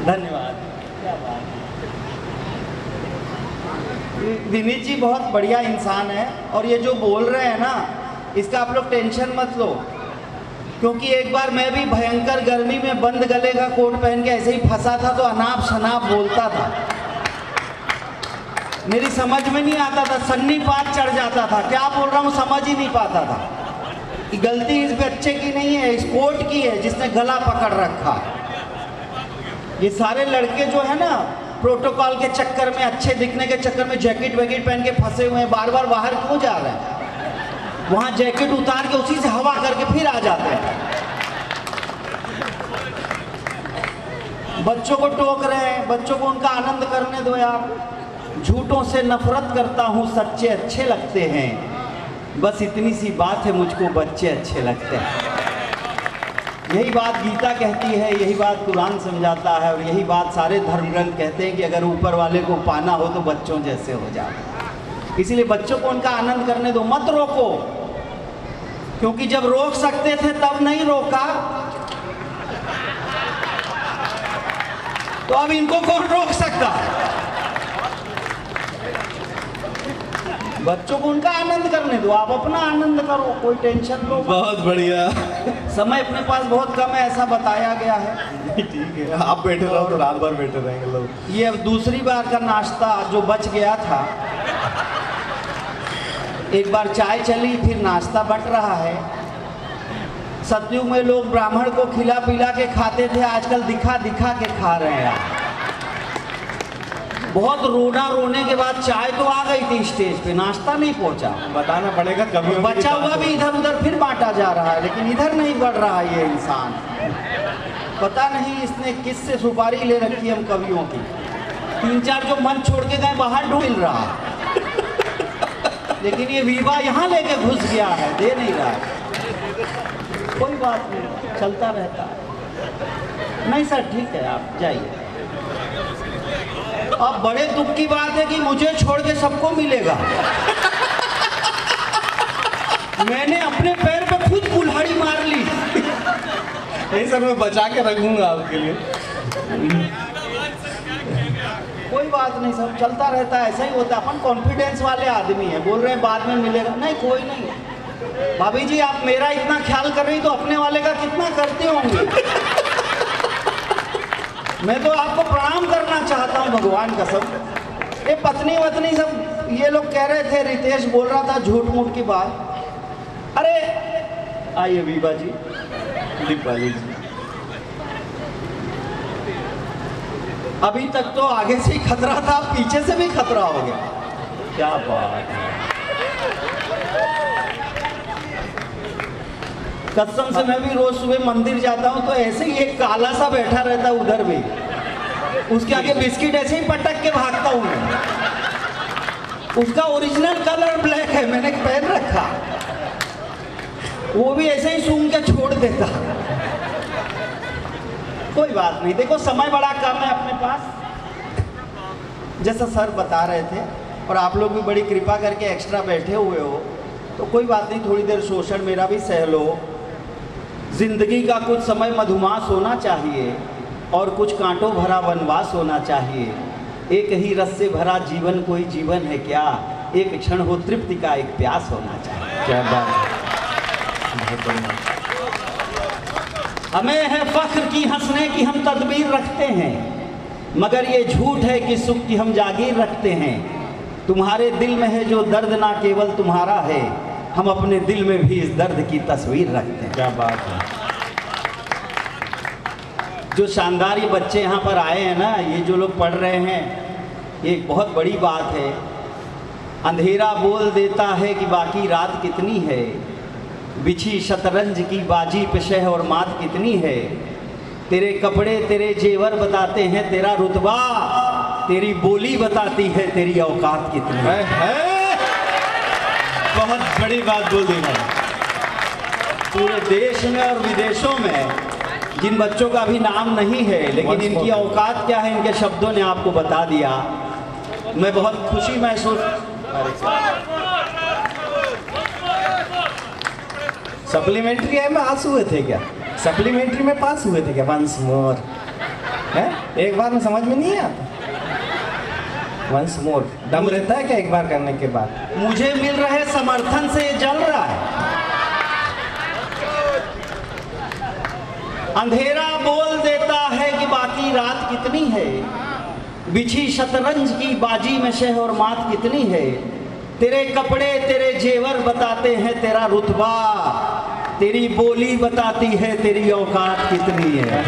धन्यवाद। विनीत जी बहुत बढ़िया इंसान है, और ये जो बोल रहे हैं ना, इसका आप लोग टेंशन मत लो, क्योंकि एक बार मैं भी भयंकर गर्मी में बंद गले का कोट पहन के ऐसे ही फंसा था, तो अनाप शनाप बोलता था, मेरी समझ में नहीं आता था, सन्नीपात चढ़ जाता था, क्या बोल रहा हूँ समझ ही नहीं पाता था। गलती इस बच्चे की नहीं है, इस कोट की है जिसने गला पकड़ रखा। ये सारे लड़के जो है ना, प्रोटोकॉल के चक्कर में, अच्छे दिखने के चक्कर में जैकेट वैकेट पहन के फंसे हुए हैं, बार बार बाहर क्यों जा रहे हैं? वहाँ जैकेट उतार के उसी से हवा करके फिर आ जाते हैं। बच्चों को टोक रहे हैं, बच्चों को उनका आनंद करने दो यार। झूठों से नफरत करता हूँ, सच्चे अच्छे लगते हैं, बस इतनी सी बात है, मुझको बच्चे अच्छे लगते हैं। यही बात गीता कहती है, यही बात कुरान समझाता है, और यही बात सारे धर्म ग्रंथ कहते हैं कि अगर ऊपर वाले को पाना हो तो बच्चों जैसे हो जाओ। इसलिए बच्चों को उनका आनंद करने दो, मत रोको, क्योंकि जब रोक सकते थे तब नहीं रोका, तो अब इनको कौन रोक सकता? बच्चों को उनका आनंद करने दो, आप अपना आनंद करो, कोई टेंशन लो। बहुत बढ़िया। समय अपने पास बहुत कम है, ऐसा बताया गया है। ठीक है, आप बैठे रहो तो रात भर बैठे रहेंगे लोग। ये अब दूसरी बार का नाश्ता जो बच गया था, एक बार चाय चली, फिर नाश्ता बट रहा है। सतयुग में लोग ब्राह्मण को खिला पिला के खाते थे, आजकल दिखा दिखा के खा रहे हैं यार। बहुत रोने के बाद चाय तो आ गई थी स्टेज पे, नाश्ता नहीं पहुंचा। बताना पड़ेगा कभी। बचा हुआ भी इधर उधर फिर बांटा जा रहा है, लेकिन इधर नहीं बढ़ रहा है ये इंसान। पता नहीं इसने किससे सुपारी ले रखी है हम कवियों की। 3-4 जो मन छोड़ के गए बाहर ढूंढ रहा, लेकिन ये वीवा यहाँ लेके घुस गया है, दे नहीं रहा है। कोई बात नहीं, चलता रहता है। नहीं सर ठीक है, आप जाइए। अब बड़े दुख की बात है कि मुझे छोड़ के सबको मिलेगा। मैंने अपने पैर पे खुद कुल्हाड़ी मार ली। नहीं सर, मैं बचा के रखूंगा आपके लिए। कोई बात नहीं, सब चलता रहता है, ऐसा ही होता है। अपन कॉन्फिडेंस वाले आदमी है, बोल रहे हैं बाद में मिलेगा, नहीं कोई नहीं। भाभी जी आप मेरा इतना ख्याल कर रही तो अपने वाले का कितना करते होंगे। मैं तो आपको प्रणाम करना चाहता हूँ भगवान कसम। ये पत्नी वतनी सब ये लोग कह रहे थे, रितेश बोल रहा था झूठ मूठ की बात। अरे आइए वीवा जी, दीपाली जी, अभी तक तो आगे से ही खतरा था, पीछे से भी खतरा हो गया। क्या बात है, कसम से मैं भी रोज सुबह मंदिर जाता हूँ तो ऐसे ही एक काला सा बैठा रहता है उधर भी, उसके आगे बिस्किट ऐसे ही पटक के भागता हूँ मैं। उसका ओरिजिनल कलर ब्लैक है, मैंने पहन रखा, वो भी ऐसे ही सूंघ के छोड़ देता। कोई बात नहीं, देखो समय बड़ा कम है अपने पास, जैसा सर बता रहे थे, और आप लोग भी बड़ी कृपा करके एक्स्ट्रा बैठे हुए हो, तो कोई बात नहीं, थोड़ी देर शोषण मेरा भी सह लो। जिंदगी का कुछ समय मधुमास होना चाहिए और कुछ कांटों भरा वनवास होना चाहिए। एक ही रस से भरा जीवन कोई जीवन है क्या, एक क्षण हो तृप्ति का एक प्यास होना चाहिए। क्या बात है। हमें है फख्र की हंसने की हम तदबीर रखते हैं, मगर ये झूठ है कि सुख की हम जागीर रखते हैं। तुम्हारे दिल में है जो दर्द ना केवल तुम्हारा है, हम अपने दिल में भी इस दर्द की तस्वीर रखते हैं। क्या बात है। जो शानदार ये बच्चे यहाँ पर आए हैं ना, ये जो लोग पढ़ रहे हैं, ये एक बहुत बड़ी बात है। अंधेरा बोल देता है कि बाकी रात कितनी है, बिछी शतरंज की बाजी पे शह और मात कितनी है। तेरे कपड़े तेरे जेवर बताते हैं तेरा रुतबा, तेरी बोली बताती है तेरी औकात कितनी है। बहुत बड़ी बात बोल दी मैंने। पूरे देश में और विदेशों में जिन बच्चों का भी नाम नहीं है, लेकिन इनकी औकात क्या है, इनके शब्दों ने आपको बता दिया। मैं बहुत खुशी महसूस। सप्लीमेंट्री है में पास हुए थे क्या? सप्लीमेंट्री में पास हुए थे क्या? वंस मोर है, एक बार में समझ में नहीं आता। वंस मोर दम रहता है क्या एक बार करने के बाद? मुझे मिल रहे समर्थन से ये जल रहा है। अंधेरा बोल देता है कि बाकी रात कितनी है, बिछी शतरंज की बाजी में शह और मात कितनी है। तेरे कपड़े तेरे जेवर बताते हैं तेरा रुतबा, तेरी बोली बताती है तेरी औकात कितनी है।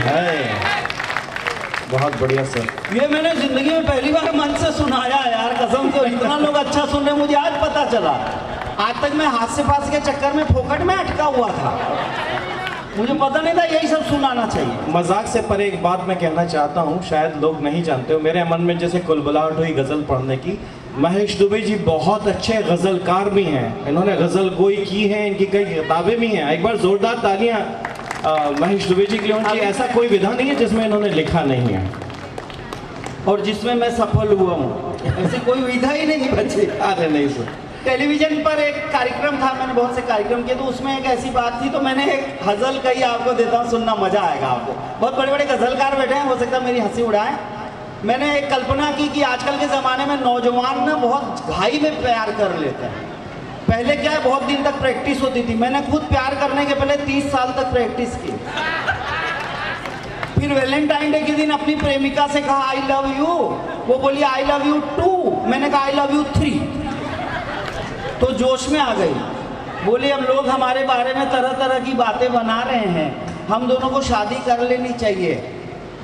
बहुत बढ़िया सर। ये मैंने जिंदगी में पहली बार मन से सुनाया यार, कसम से। इतना लोग अच्छा सुन रहे, मुझे आज पता चला। आज तक मैं हाथ से पास के चक्कर में फोकट में अटका हुआ था, मुझे पता नहीं था यही सब सुनाना चाहिए। मजाक से परे एक बात मैं कहना चाहता हूँ, शायद लोग नहीं जानते हो, मेरे मन में जैसे कुलबुलाहट हुई गज़ल पढ़ने की। महेश दुबे जी बहुत अच्छे गज़लकार भी हैं, इन्होंने गज़ल गोई की है, इनकी कई किताबें भी हैं। एक बार ज़ोरदार तालियां महेश दुबे जी के लिए होनी चाहिए। ऐसा कोई विधा नहीं है जिसमें इन्होंने लिखा नहीं है और जिसमें मैं सफल हुआ हूँ, ऐसी कोई विधा ही नहीं बची। अरे नहीं सर। टेलीविजन पर एक कार्यक्रम था, मैंने बहुत से कार्यक्रम किए, तो उसमें एक ऐसी बात थी, तो मैंने एक गज़ल कही, आपको देता हूँ, सुनना मजा आएगा आपको। बहुत बड़े बड़े गज़लकार बैठे हैं, हो सकता है मेरी हंसी उड़ाएं। मैंने एक कल्पना की कि आजकल के ज़माने में नौजवान ना बहुत घाई में प्यार कर लेते हैं। पहले क्या है, बहुत दिन तक प्रैक्टिस होती थी। मैंने खुद प्यार करने के पहले 30 साल तक प्रैक्टिस की। फिर वैलेंटाइन डे के दिन अपनी प्रेमिका से कहा आई लव यू, वो बोली आई लव यू टू, मैंने कहा आई लव यू 3, तो जोश में आ गई। बोली हम लोग हमारे बारे में तरह तरह की बातें बना रहे हैं, हम दोनों को शादी कर लेनी चाहिए।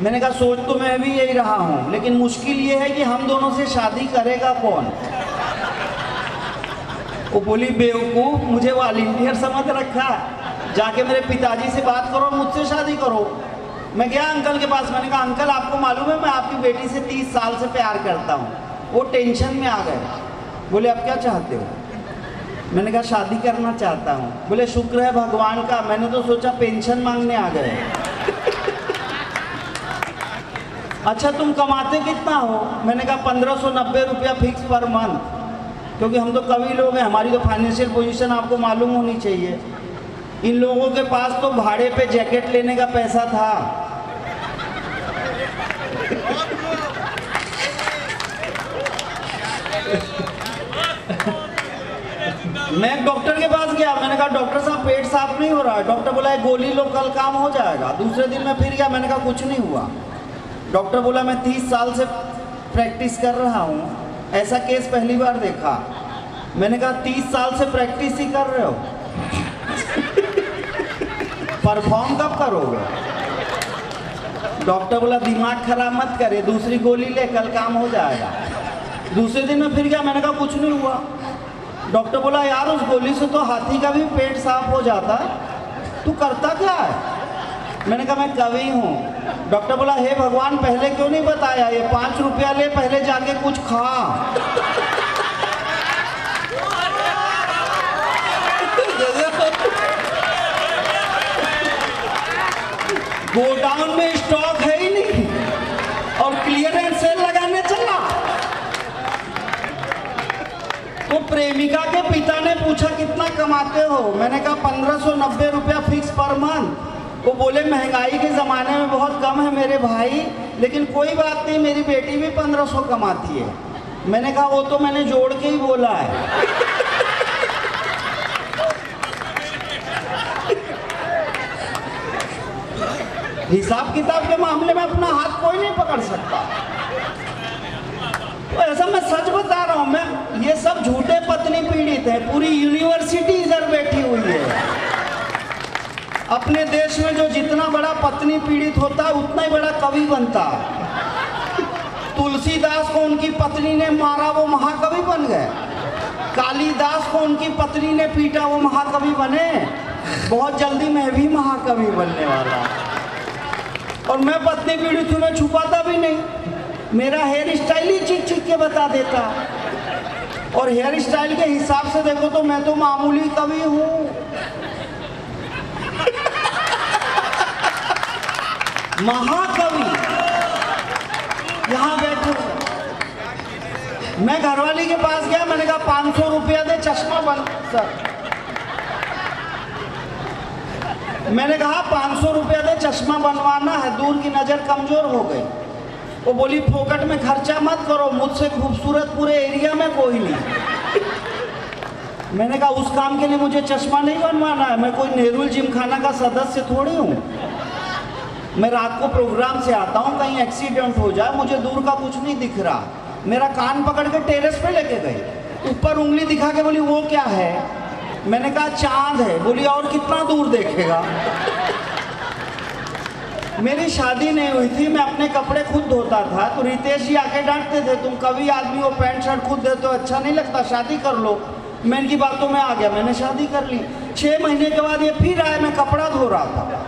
मैंने कहा सोच तो मैं भी यही रहा हूँ, लेकिन मुश्किल ये है कि हम दोनों से शादी करेगा कौन। वो बोली बेवकूफ़, मुझे वॉलंटियर समझ रखा, जाके मेरे पिताजी से बात करो, मुझसे शादी करो। मैं गया अंकल के पास, मैंने कहा अंकल आपको मालूम है मैं आपकी बेटी से 30 साल से प्यार करता हूँ। वो टेंशन में आ गए, बोले आप क्या चाहते हो? मैंने कहा शादी करना चाहता हूँ। बोले शुक्र है भगवान का, मैंने तो सोचा पेंशन मांगने आ गए। अच्छा तुम कमाते कितना हो? मैंने कहा 1590 रुपया फिक्स पर मंथ, क्योंकि हम तो कवि लोग हैं, हमारी तो फाइनेंशियल पोजीशन आपको मालूम होनी चाहिए। इन लोगों के पास तो भाड़े पे जैकेट लेने का पैसा था। मैं डॉक्टर के पास गया, मैंने कहा डॉक्टर साहब पेट साफ नहीं हो रहा है। डॉक्टर बोला गोली लो कल काम हो जाएगा। दूसरे दिन मैं फिर गया, मैंने कहा कुछ नहीं हुआ। डॉक्टर बोला मैं 30 साल से प्रैक्टिस कर रहा हूँ, ऐसा केस पहली बार देखा। मैंने कहा 30 साल से प्रैक्टिस ही कर रहे हो, परफॉर्म कब करोगे? डॉक्टर बोला दिमाग खराब मत करे, दूसरी गोली ले कल काम हो जाएगा। दूसरे दिन मैं फिर गया, मैंने कहा कुछ नहीं हुआ। डॉक्टर बोला यार उस गोली से तो हाथी का भी पेट साफ हो जाता, तू करता क्या है? मैंने कहा मैं कवि हूँ। डॉक्टर बोला हे भगवान पहले क्यों नहीं बताया, ये 5 रुपया ले, पहले जाके कुछ खा। गोडाउन में स्टॉक है ही नहीं और क्लियरेंस सेल लगाने चला। तो प्रेमिका के पिता ने पूछा कितना कमाते हो? मैंने कहा 1590 रुपया फिक्स पर मंथ। वो बोले महंगाई के ज़माने में बहुत कम है मेरे भाई, लेकिन कोई बात नहीं, मेरी बेटी भी 1500 कमाती है। मैंने कहा वो तो मैंने जोड़ के ही बोला है। हिसाब किताब के मामले में अपना हाथ कोई नहीं पकड़ सकता। तो ऐसा मैं सच बता रहा हूं, मैं ये सब झूठे पत्नी पीड़ित है। पूरी यूनिवर्सिटी इधर बैठी हुई है। अपने देश में जो जितना बड़ा पत्नी पीड़ित होता है उतना ही बड़ा कवि बनता है। तुलसीदास को उनकी पत्नी ने मारा, वो महाकवि बन गए। कालिदास को उनकी पत्नी ने पीटा, वो महाकवि बने। बहुत जल्दी मैं भी महाकवि बनने वाला। और मैं पत्नी पीड़ित हूं, मैं छुपाता भी नहीं। मेरा हेयर स्टाइल ही चीख चीख के बता देता। और हेयर स्टाइल के हिसाब से देखो तो मैं तो मामूली कवि हूं। महाकवि यहां बैठे। मैं घरवाली के पास गया, मैंने कहा 500 रुपया दे, चश्मा बन सर। मैंने कहा 500 रुपया दे, चश्मा बनवाना है, दूर की नजर कमजोर हो गई। वो बोली फोकट में खर्चा मत करो, मुझसे खूबसूरत पूरे एरिया में कोई नहीं। मैंने कहा उस काम के लिए मुझे चश्मा नहीं बनवाना है, मैं कोई नेहरू जिमखाना का सदस्य थोड़ी हूँ। मैं रात को प्रोग्राम से आता हूँ, कहीं एक्सीडेंट हो जाए, मुझे दूर का कुछ नहीं दिख रहा। मेरा कान पकड़ के टेरेस पे लेके गई, ऊपर उंगली दिखा के बोली वो क्या है। मैंने कहा चांद है। बोली और कितना दूर देखेगा। मेरी शादी नहीं हुई थी, मैं अपने कपड़े खुद धोता था, तो रितेश जी आके डांटते थे, तुम कभी आदमी हो पैंट शर्ट खुद देते हो, अच्छा नहीं लगता, शादी कर लो। मैं इनकी बातों में आ गया, मैंने शादी कर ली। 6 महीने के बाद ये फिर आए, मैं कपड़ा धो रहा था।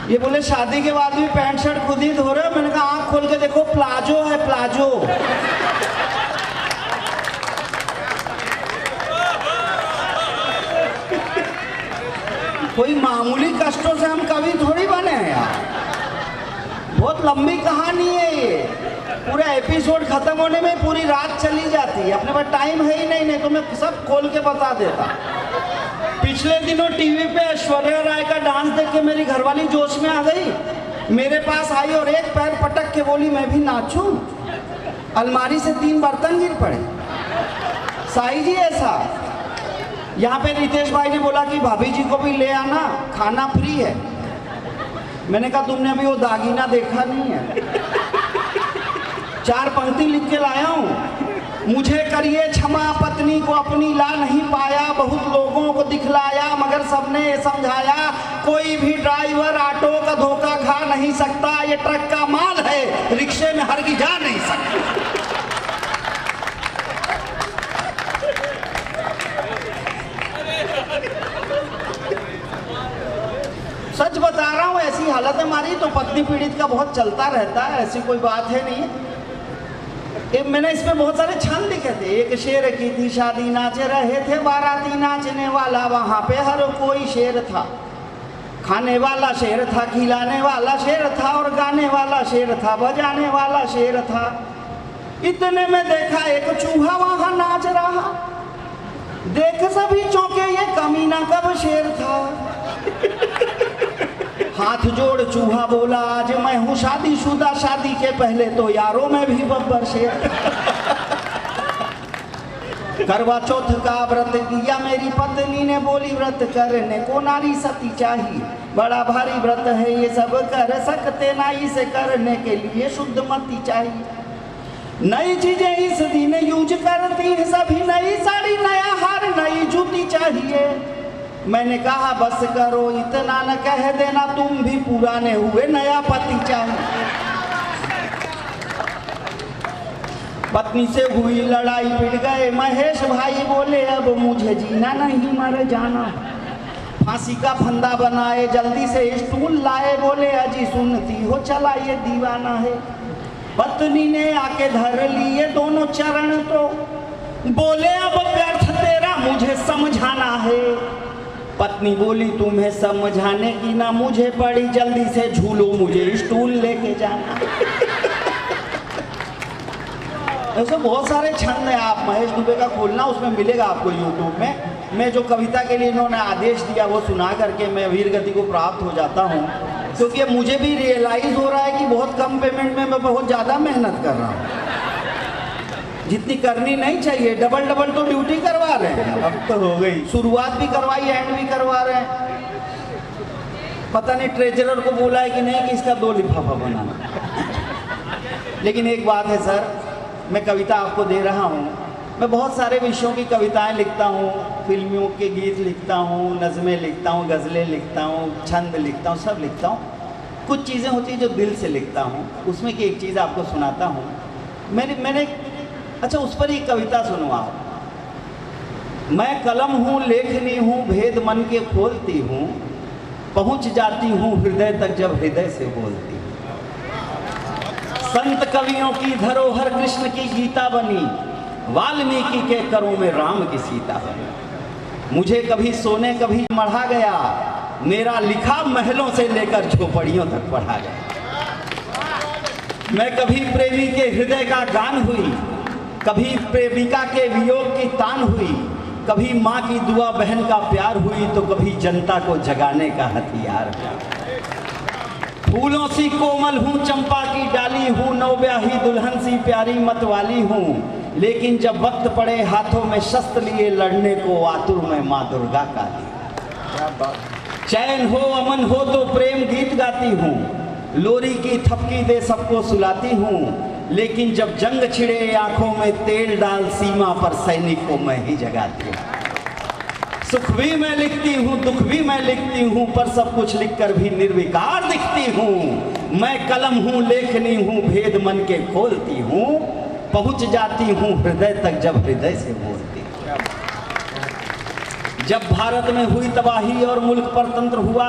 ये बोले शादी के बाद भी पैंट शर्ट खुद ही धो रहे हो। मैंने कहा आँख खोल के देखो, प्लाजो है, प्लाजो। कोई मामूली कष्टों से हम कवि थोड़ी बने हैं यार। बहुत लंबी कहानी है ये। पूरा एपिसोड खत्म होने में पूरी रात चली जाती है। अपने पास टाइम है ही नहीं तो मैं सब खोल के बता देता। पिछले दिनों टीवी पे ऐश्वर्या राय का डांस देख के मेरी घरवाली जोश में आ गई, मेरे पास आई और एक पैर पटक के बोली मैं भी नाचूं। अलमारी से 3 बर्तन गिर पड़े। साई जी ऐसा। यहाँ पे रितेश भाई ने बोला कि भाभी जी को भी ले आना, खाना फ्री है। मैंने कहा तुमने अभी वो दागीना देखा नहीं है। 4 पंक्ति लिख के लाया हूँ। मुझे करिए क्षमा, पत्नी को अपनी ला नहीं पाया, बहुत लोगों को दिखलाया मगर सबने ये समझाया, कोई भी ड्राइवर ऑटो का धोखा खा नहीं सकता, ये ट्रक का माल है, रिक्शे में हरगिज जा नहीं सकता। सच बता रहा हूँ, ऐसी हालत है हमारी तो पत्नी पीड़ित का बहुत चलता रहता है, ऐसी कोई बात है नहीं। मैंने इसमें बहुत सारे छंद लिखे थे। एक शेर की थी शादी, नाच रहे थे बाराती, नाचने वाला वहाँ पे हर कोई शेर था। खाने वाला शेर था, खिलाने वाला शेर था, और गाने वाला शेर था, बजाने वाला शेर था। इतने में देखा एक चूहा वहाँ नाच रहा, देख सभी चौंके ये कमीना कब शेर था। हाथ जोड़ चूहा बोला आज मैं हूँ शादीशुदा, शादी के पहले तो यारों में भी बब्बर शेर। करवा चौथ का व्रत किया मेरी पत्नी ने, बोली व्रत करने को नारी सती चाहिए, बड़ा भारी व्रत है ये सब कर सकते ना, इसे करने के लिए शुद्ध मती चाहिए। नई चीजें इस दिन यूज करती हैं सभी, नई साड़ी, नया हार, नई जूती चाहिए। मैंने कहा बस करो इतना न कह देना, तुम भी पुराने हुए, नया पति चाहिए। पत्नी से हुई लड़ाई, पिट गए महेश भाई, बोले अब मुझे जीना नहीं मर जाना। फांसी का फंदा बनाए, जल्दी से स्टूल लाए, बोले अजी सुनती हो चला ये दीवाना है। पत्नी ने आके धर लिए दोनों चरण, तो बोले अब व्यर्थ तेरा मुझे समझाना है। पत्नी बोली तुम्हें समझाने की ना मुझे पड़ी, जल्दी से झूलो मुझे स्टूल लेके जाना। ऐसे बहुत सारे छंद हैं, आप महेश दुबे का खोलना, उसमें मिलेगा आपको यूट्यूब में। मैं जो कविता के लिए इन्होंने आदेश दिया वो सुना करके मैं वीर गति को प्राप्त हो जाता हूँ, क्योंकि मुझे भी रियलाइज हो रहा है कि बहुत कम पेमेंट में मैं बहुत ज़्यादा मेहनत कर रहा हूँ, जितनी करनी नहीं चाहिए। डबल डबल तो ड्यूटी करवा रहे हैं। अब तो हो गई, शुरुआत भी करवाई, एंड भी करवा रहे हैं। पता नहीं ट्रेजरर को बोला है कि नहीं कि इसका 2 लिफाफा बनाना। लेकिन एक बात है सर, मैं कविता आपको दे रहा हूँ। मैं बहुत सारे विषयों की कविताएं लिखता हूँ, फिल्मियों के गीत लिखता हूँ, नज़में लिखता हूँ, गज़लें लिखता हूँ, छंद लिखता हूँ, सब लिखता हूँ। कुछ चीज़ें होती हैं जो दिल से लिखता हूँ, उसमें की एक चीज़ आपको सुनाता हूँ। मैंने अच्छा उस पर एक कविता सुनो आप। मैं कलम हूँ, लेखनी हूँ, भेद मन के खोलती हूँ, पहुँच जाती हूँ हृदय तक जब हृदय से बोलती हूँ। संत कवियों की धरोहर कृष्ण की गीता बनी, वाल्मीकि के करों में राम की सीता बनी। मुझे कभी सोने कभी मढ़ा गया, मेरा लिखा महलों से लेकर झोपड़ियों तक पढ़ा गया। मैं कभी प्रेमी के हृदय का गान हुई, कभी प्रेमिका के वियोग की तान हुई, कभी माँ की दुआ बहन का प्यार हुई, तो कभी जनता को जगाने का हथियार हुआ। फूलों सी कोमल हूँ, चंपा की डाली हूँ, नवब्याही दुल्हन सी प्यारी मतवाली हूँ, लेकिन जब वक्त पड़े हाथों में शस्त्र लिए लड़ने को, आतुर में माँ दुर्गा का दी। चैन हो अमन हो तो प्रेम गीत गाती हूँ, लोरी की थपकी दे सबको सुलाती हूँ, लेकिन जब जंग छिड़े आंखों में तेल डाल, सीमा पर सैनिक को मैं ही जगाती हूँ। सुख भी मैं लिखती हूँ, दुख भी मैं लिखती हूँ, पर सब कुछ लिखकर भी निर्विकार दिखती हूँ। मैं कलम हूँ, लेखनी हूँ, भेद मन के खोलती हूँ, पहुँच जाती हूँ हृदय तक जब हृदय से बोलती हूँ। जब भारत में हुई तबाही और मुल्क पर तंत्र हुआ,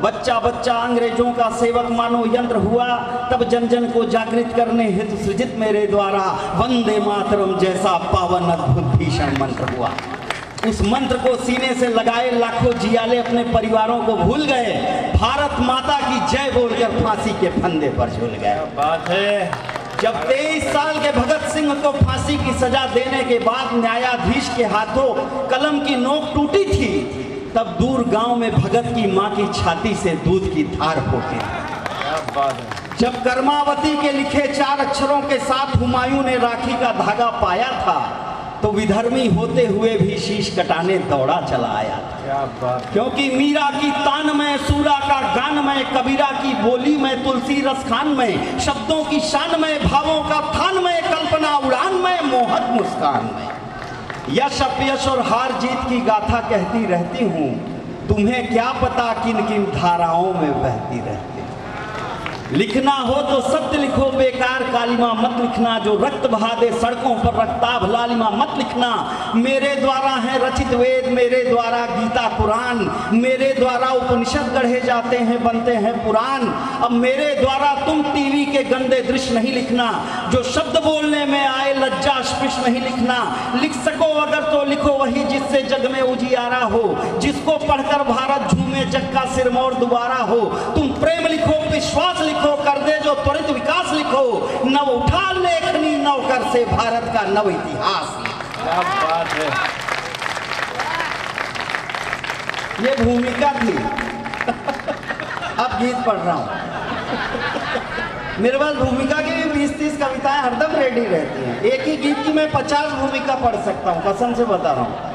बच्चा बच्चा अंग्रेजों का सेवक मानो यंत्र हुआ, तब जन जन को जागृत करने हेतु सृजित मेरे द्वारा वंदे मातरम जैसा पावन अद्भुत भीषण मंत्र हुआ। उस मंत्र को सीने से लगाए लाखों जियाले अपने परिवारों को भूल गए, भारत माता की जय बोलकर फांसी के फंदे पर झूल गए। बात है। जब 23 साल के भगत सिंह को फांसी की सजा देने के बाद न्यायाधीश के हाथों कलम की नोक टूटी थी, तब दूर गांव में भगत की मां की छाती से दूध की धार फूटी। जब कर्मावती के लिखे 4 अक्षरों के साथ हुमायूं ने राखी का धागा पाया था, तो विधर्मी होते हुए भी शीश कटाने दौड़ा चला आया था। क्योंकि मीरा की तान में, सूरा का गान में, कबीरा की बोली में, तुलसी रस खान में, शब्दों की शान में, भावों का थान में, कल्पना उड़ान में, मोहक मुस्कान में, यश अपयश और हार जीत की गाथा कहती रहती हूँ। तुम्हें क्या पता किन किन धाराओं में बहती रहती। लिखना हो तो सत्य लिखो, बेकार कालिमा मत लिखना, जो रक्त बहा दे सड़कों पर रक्ताभ लालिमा मत लिखना। मेरे द्वारा है रचित वेद, मेरे द्वारा गीता कुरान, मेरे द्वारा उपनिषद गढ़े जाते हैं, बनते हैं पुराण। अब मेरे द्वारा तुम टीवी के गंदे दृश्य नहीं लिखना, जो शब्द बोलने में आए लज्जा स्पृश नहीं लिखना। लिख सको अगर तो लिखो वही जिससे जग में उजियारा हो, जिसको पढ़कर भारत झूमे जग का सिरमौर दोबारा हो। तुम प्रेम लिखो, विश्वास लिखो, कर दे जो त्वरित विकास लिखो, नव उठा लेखनी नवकर से भारत का नव इतिहास। क्या बात है। ये भूमिका थी। अब गीत पढ़ रहा हूं। मेरे पास भूमिका की भी 20-30 कविताएं हरदम रेडी रहती हैं। एक ही गीत की मैं 50 भूमिका पढ़ सकता हूं, कसम से बता रहा हूं।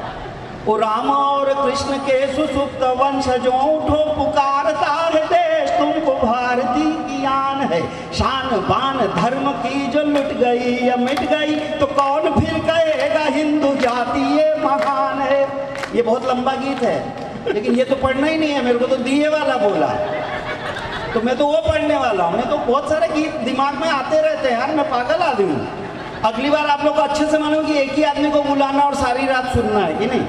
ओ राम और कृष्ण के सुसुप्त वंशजों, उठो पुकारता है देश तुमको, भारती की आन है शान बान, धर्म की जो लुट गई या मिट गई, तो कौन फिर कहेगा हिंदू जाति ये महान है। ये बहुत लंबा गीत है, लेकिन ये तो पढ़ना ही नहीं है, मेरे को तो दिए वाला बोला है, तो मैं तो वो पढ़ने वाला हूँ। मैं तो बहुत सारे गीत दिमाग में आते रहते हैं यार, मैं पागल आदमी हूँ। अगली बार आप लोग को अच्छे से मानो कि एक ही आदमी को बुलाना और सारी रात सुनना है कि नहीं।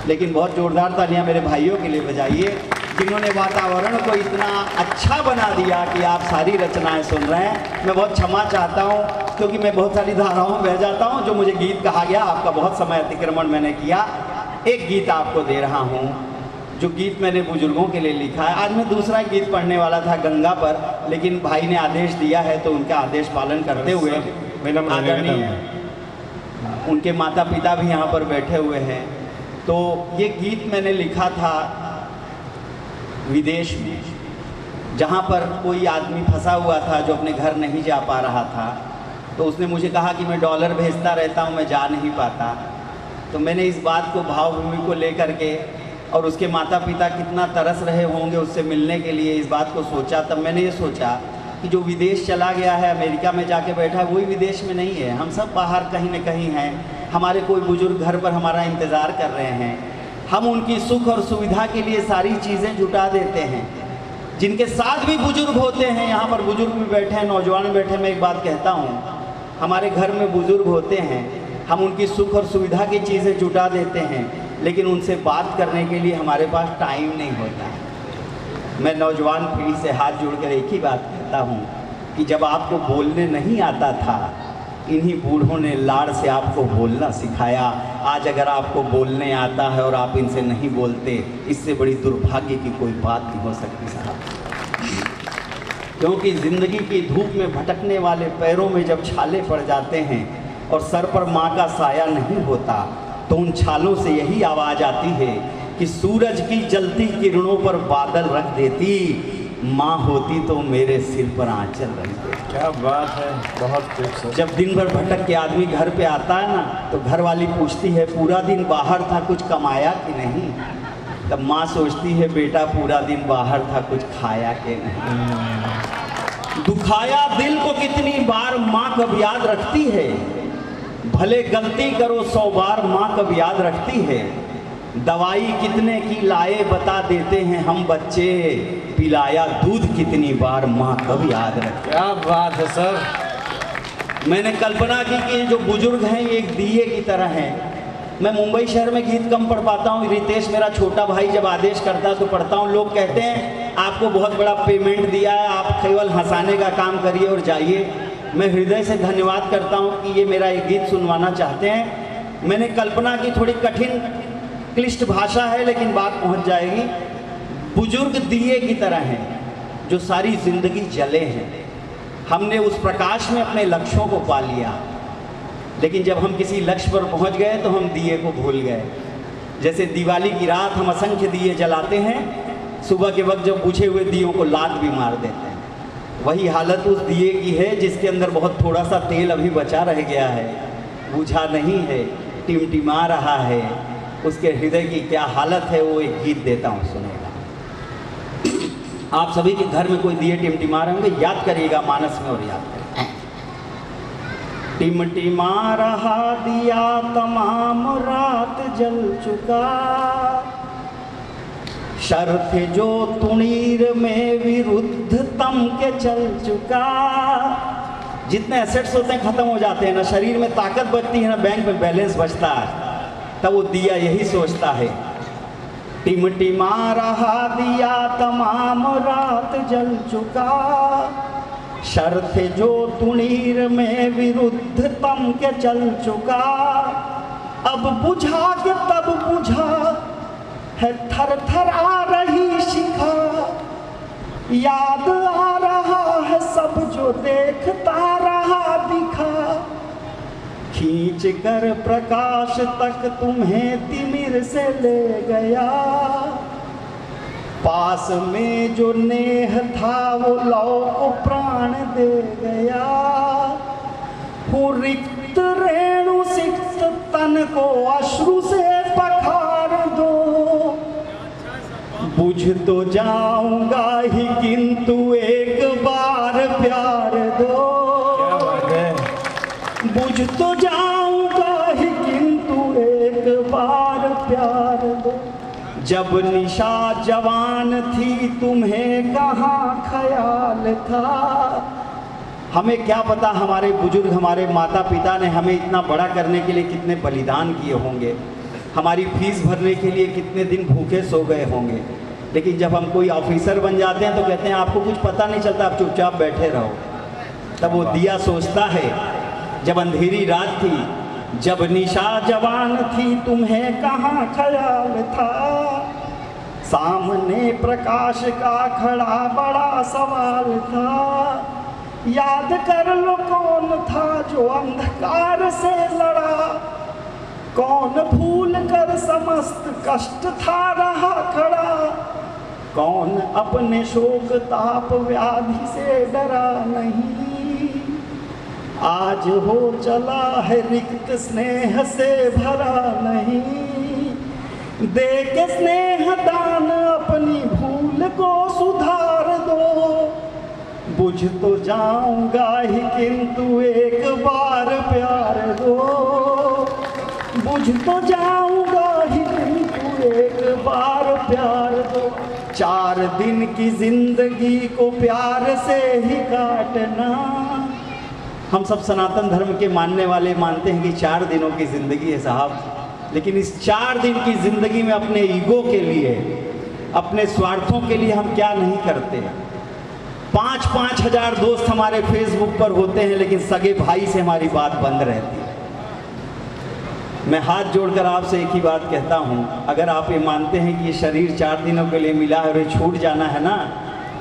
लेकिन बहुत जोरदार तालियां मेरे भाइयों के लिए बजाइए, जिन्होंने वातावरण को इतना अच्छा बना दिया कि आप सारी रचनाएं सुन रहे हैं। मैं बहुत क्षमा चाहता हूं, क्योंकि मैं बहुत सारी धाराओं में बह जाता हूं। जो मुझे गीत कहा गया, आपका बहुत समय अतिक्रमण मैंने किया। एक गीत आपको दे रहा हूं, जो गीत मैंने बुजुर्गों के लिए लिखा है। आज मैं दूसरा गीत पढ़ने वाला था गंगा पर, लेकिन भाई ने आदेश दिया है तो उनका आदेश पालन करते हुए, आदरणीय उनके माता पिता भी यहाँ पर बैठे हुए हैं। तो ये गीत मैंने लिखा था विदेश में, जहाँ पर कोई आदमी फंसा हुआ था जो अपने घर नहीं जा पा रहा था। तो उसने मुझे कहा कि मैं डॉलर भेजता रहता हूँ, मैं जा नहीं पाता। तो मैंने इस बात को भावभूमि को लेकर के और उसके माता पिता कितना तरस रहे होंगे उससे मिलने के लिए, इस बात को सोचा। तब मैंने ये सोचा कि जो विदेश चला गया है, अमेरिका में जाके बैठा है, वही विदेश में नहीं है। हम सब बाहर कहीं न कहीं हैं। हमारे कोई बुजुर्ग घर पर हमारा इंतज़ार कर रहे हैं। हम उनकी सुख और सुविधा के लिए सारी चीज़ें जुटा देते हैं। जिनके साथ भी बुजुर्ग होते हैं, यहाँ पर बुजुर्ग भी बैठे हैं, नौजवान बैठे हैं, मैं एक बात कहता हूँ, हमारे घर में बुजुर्ग होते हैं, हम उनकी सुख और सुविधा की चीज़ें जुटा देते हैं, लेकिन उनसे बात करने के लिए हमारे पास टाइम नहीं होता है। मैं नौजवान पीढ़ी से हाथ जोड़कर एक ही बात कहता हूँ कि जब आपको बोलने नहीं आता था, इन्हीं बूढ़ों ने लाड़ से आपको बोलना सिखाया। आज अगर आपको बोलने आता है और आप इनसे नहीं बोलते, इससे बड़ी दुर्भाग्य की कोई बात नहीं हो सकती साहब। क्योंकि ज़िंदगी की धूप में भटकने वाले पैरों में जब छाले पड़ जाते हैं और सर पर माँ का साया नहीं होता, तो उन छालों से यही आवाज़ आती है कि सूरज की जलती किरणों पर बादल रख देती, माँ होती तो मेरे सिर पर आंचल रख देती। क्या बात है, बहुत खूबसूरत। जब दिन भर भटक के आदमी घर पे आता है ना, तो घर वाली पूछती है पूरा दिन बाहर था, कुछ कमाया कि नहीं? तब माँ सोचती है बेटा पूरा दिन बाहर था, कुछ खाया कि नहीं? दुखाया दिल को कितनी बार माँ कब याद रखती है, भले गलती करो 100 बार माँ कब याद रखती है। दवाई कितने की लाए बता देते हैं हम बच्चे, पिलाया दूध कितनी बार माँ कब याद रखती। क्या बात है सर। मैंने कल्पना की कि जो बुजुर्ग हैं ये एक दिए की तरह हैं। मैं मुंबई शहर में गीत कम पढ़ पाता हूँ। रितेश मेरा छोटा भाई जब आदेश करता है तो पढ़ता हूँ। लोग कहते हैं आपको बहुत बड़ा पेमेंट दिया है, आप केवल हंसाने का काम करिए और जाइए। मैं हृदय से धन्यवाद करता हूँ कि ये मेरा एक गीत सुनवाना चाहते हैं। मैंने कल्पना की, थोड़ी कठिन क्लिष्ट भाषा है लेकिन बात पहुँच जाएगी। बुजुर्ग दिए की तरह हैं जो सारी ज़िंदगी जले हैं। हमने उस प्रकाश में अपने लक्ष्यों को पा लिया, लेकिन जब हम किसी लक्ष्य पर पहुंच गए तो हम दिए को भूल गए। जैसे दिवाली की रात हम असंख्य दिए जलाते हैं, सुबह के वक्त जब बुझे हुए दियों को लात भी मार देते हैं। वही हालत उस दिए की है जिसके अंदर बहुत थोड़ा सा तेल अभी बचा रह गया है, बुझा नहीं है, टिमटिमा रहा है। उसके हृदय की क्या हालत है वो एक गीत देता हूँ, सुनेगा। आप सभी के घर में कोई दिए टिमटिमा रहे होंगे, याद करिएगा मानस में और याद करिएगा। टिमटिमा रहा दिया तमाम रात जल चुका, शर्त जो तुणीर में विरुद्ध तम के चल चुका। जितने एसेट्स होते हैं खत्म हो जाते हैं ना, शरीर में ताकत बचती है ना, बैंक में बैलेंस बचता है, तब वो दिया यही सोचता है। टिमटिमा रहा दिया तमाम रात जल चुका, शर्त जो तुणीर में विरुद्ध तम के चल चुका। अब बुझा के तब बुझा है थर थर आ रही शिखा, याद आ रहा है सब जो देखता रहा दिखा। खींच कर प्रकाश तक तुम्हें तिमिर से ले गया, पास में जो नेह था वो लौ को प्राण दे गया। हूँ रिक्त रेणु सिक्त तन को अश्रु से पखार दो, बुझ तो जाऊंगा ही किंतु एक बार प्यार दो। क्या बात है। बुझ तो जाऊंगा ही किंतु एक बार प्यार दो। जब निशा जवान थी तुम्हें कहाँ ख्याल था। हमें क्या पता हमारे बुजुर्ग, हमारे माता पिता ने हमें इतना बड़ा करने के लिए कितने बलिदान किए होंगे, हमारी फीस भरने के लिए कितने दिन भूखे सो गए होंगे। लेकिन जब हम कोई ऑफिसर बन जाते हैं तो कहते हैं आपको कुछ पता नहीं चलता, आप चुपचाप बैठे रहो। तब वो दिया सोचता है जब अंधेरी रात थी, जब निशा जवान थी तुम्हें कहाँ ख्याल था। सामने प्रकाश का खड़ा बड़ा सवाल था, याद कर लो कौन था जो अंधकार से लड़ा। कौन भूल कर समस्त कष्ट था रहा खड़ा, कौन अपने शोक ताप व्याधि से डरा नहीं। आज हो चला है रिक्त स्नेह से भरा नहीं, दे के स्नेह दान अपनी भूल को सुधार दो। बुझ तो जाऊंगा ही किंतु एक बार प्यार दो। बुझ तो जाऊंगा ही किंतु एक बार प्यार दो। 4 दिन की जिंदगी को प्यार से ही काटना। हम सब सनातन धर्म के मानने वाले मानते हैं कि 4 दिनों की जिंदगी है साहब, लेकिन इस 4 दिन की जिंदगी में अपने ईगो के लिए, अपने स्वार्थों के लिए हम क्या नहीं करते। 5-5 हजार दोस्त हमारे फेसबुक पर होते हैं, लेकिन सगे भाई से हमारी बात बंद रहती है। मैं हाथ जोड़कर आपसे एक ही बात कहता हूँ, अगर आप ये मानते हैं कि ये शरीर 4 दिनों के लिए मिला है और ये छूट जाना है ना,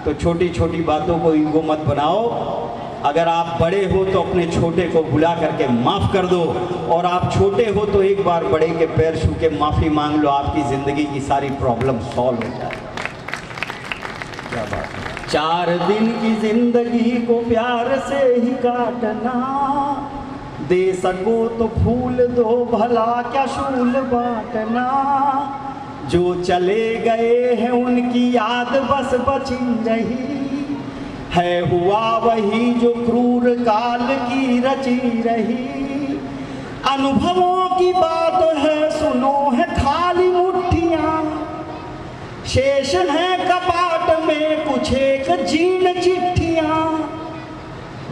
तो छोटी छोटी बातों को ईगो मत बनाओ। अगर आप बड़े हो तो अपने छोटे को भुला करके माफ़ कर दो, और आप छोटे हो तो एक बार बड़े के पैर छू के माफ़ी मांग लो, आपकी ज़िंदगी की सारी प्रॉब्लम सॉल्व हो जाए। क्या बात है। 4 दिन की जिंदगी को प्यार से ही काटना। दे सको तो फूल दो, भला क्या शूल बांटना। जो चले गए हैं उनकी याद बस बची रही है, हुआ वही जो क्रूर काल की रची रही। अनुभवों की बात है सुनो है खाली मुट्ठियाँ, शेष है कपाट में कुछ एक जीर्ण चिट्ठियाँ।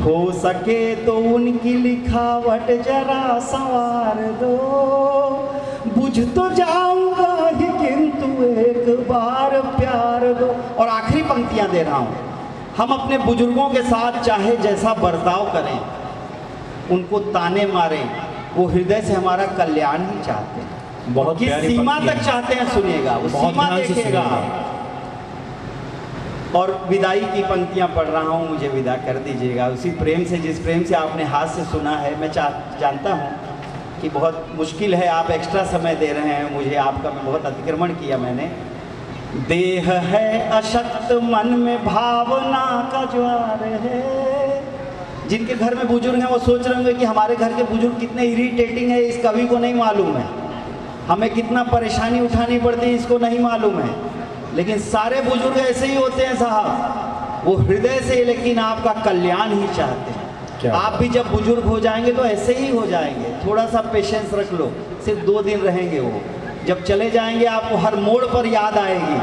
हो सके तो उनकी लिखावट जरा संवार दो। बुझ तो जाऊंगा ही किंतु एक बार प्यार दो। और आखिरी पंक्तियां दे रहा हूं, हम अपने बुजुर्गों के साथ चाहे जैसा बर्ताव करें, उनको ताने मारें, वो हृदय से हमारा कल्याण ही चाहते हैं। बहुत किस सीमा तक चाहते हैं सुनिएगा, वो सीमा देखेगा। और विदाई की पंक्तियां पढ़ रहा हूँ, मुझे विदा कर दीजिएगा उसी प्रेम से जिस प्रेम से आपने हाथ से सुना है। मैं जानता हूँ कि बहुत मुश्किल है, आप एक्स्ट्रा समय दे रहे हैं मुझे, आपका मैं बहुत अतिक्रमण किया मैंने। देह है अशक्त मन में भावना का ज्वार है। जिनके घर में बुजुर्ग हैं वो सोच रहे होंगे कि हमारे घर के बुजुर्ग कितने इरिटेटिंग है, इस कवि को नहीं मालूम है। हमें कितना परेशानी उठानी पड़ती है, इसको नहीं मालूम है। लेकिन सारे बुजुर्ग ऐसे ही होते हैं साहब, वो हृदय से लेकिन आपका कल्याण ही चाहते हैं। आप भी जब बुजुर्ग हो जाएंगे तो ऐसे ही हो जाएंगे। थोड़ा सा पेशेंस रख लो, सिर्फ 2 दिन रहेंगे वो। जब चले जाएंगे आपको हर मोड़ पर याद आएगी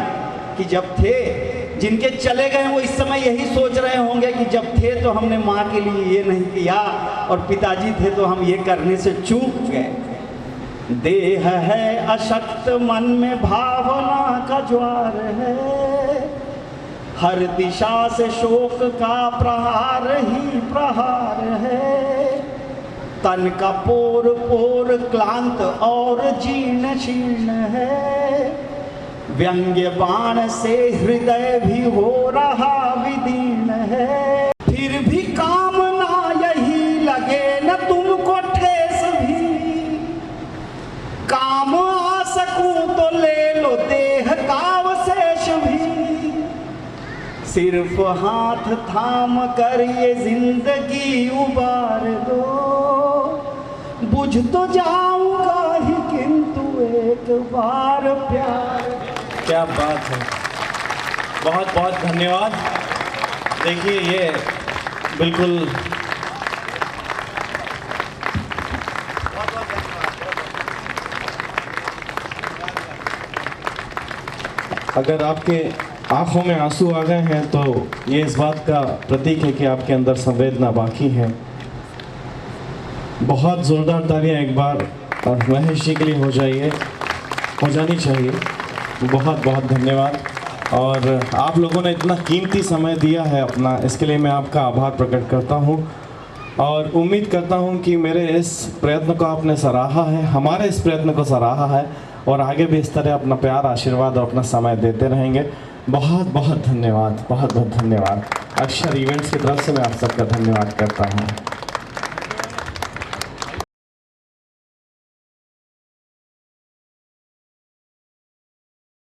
कि जब थे, जिनके चले गए वो इस समय यही सोच रहे होंगे कि जब थे तो हमने माँ के लिए ये नहीं किया, और पिताजी थे तो हम ये करने से चूक गए। देह है अशक्त मन में भावना का ज्वार है, हर दिशा से शोक का प्रहार ही प्रहार है। तन का पोर पोर क्लांत और जीर्ण शीर्ण है, व्यंग्य बाण से हृदय भी हो रहा विदीर्ण है। फिर भी कामना यही लगे न तुमको ठेस भी, काम आ सकूं तो ले लो देह का अवशेष भी। सिर्फ हाथ थाम कर ये जिंदगी उबार दो। बुझ तो जाऊंगा ही किंतु एक बार प्यार। क्या बात है, बहुत बहुत धन्यवाद। देखिए ये बिल्कुल अगर आपके आंखों में आंसू आ गए हैं तो ये इस बात का प्रतीक है कि आपके अंदर संवेदना बाकी है। बहुत ज़ोरदार तालियां एक बार और महेश जी के लिए हो जानी चाहिए। बहुत बहुत धन्यवाद। और आप लोगों ने इतना कीमती समय दिया है अपना, इसके लिए मैं आपका आभार प्रकट करता हूं। और उम्मीद करता हूं कि मेरे इस प्रयत्न को आपने सराहा है, हमारे इस प्रयत्न को सराहा है, और आगे भी इस तरह अपना प्यार, आशीर्वाद और अपना समय देते रहेंगे। बहुत बहुत धन्यवाद, बहुत बहुत धन्यवाद। अक्षर इवेंट्स की तरफ से मैं आप सबका धन्यवाद करता हूँ।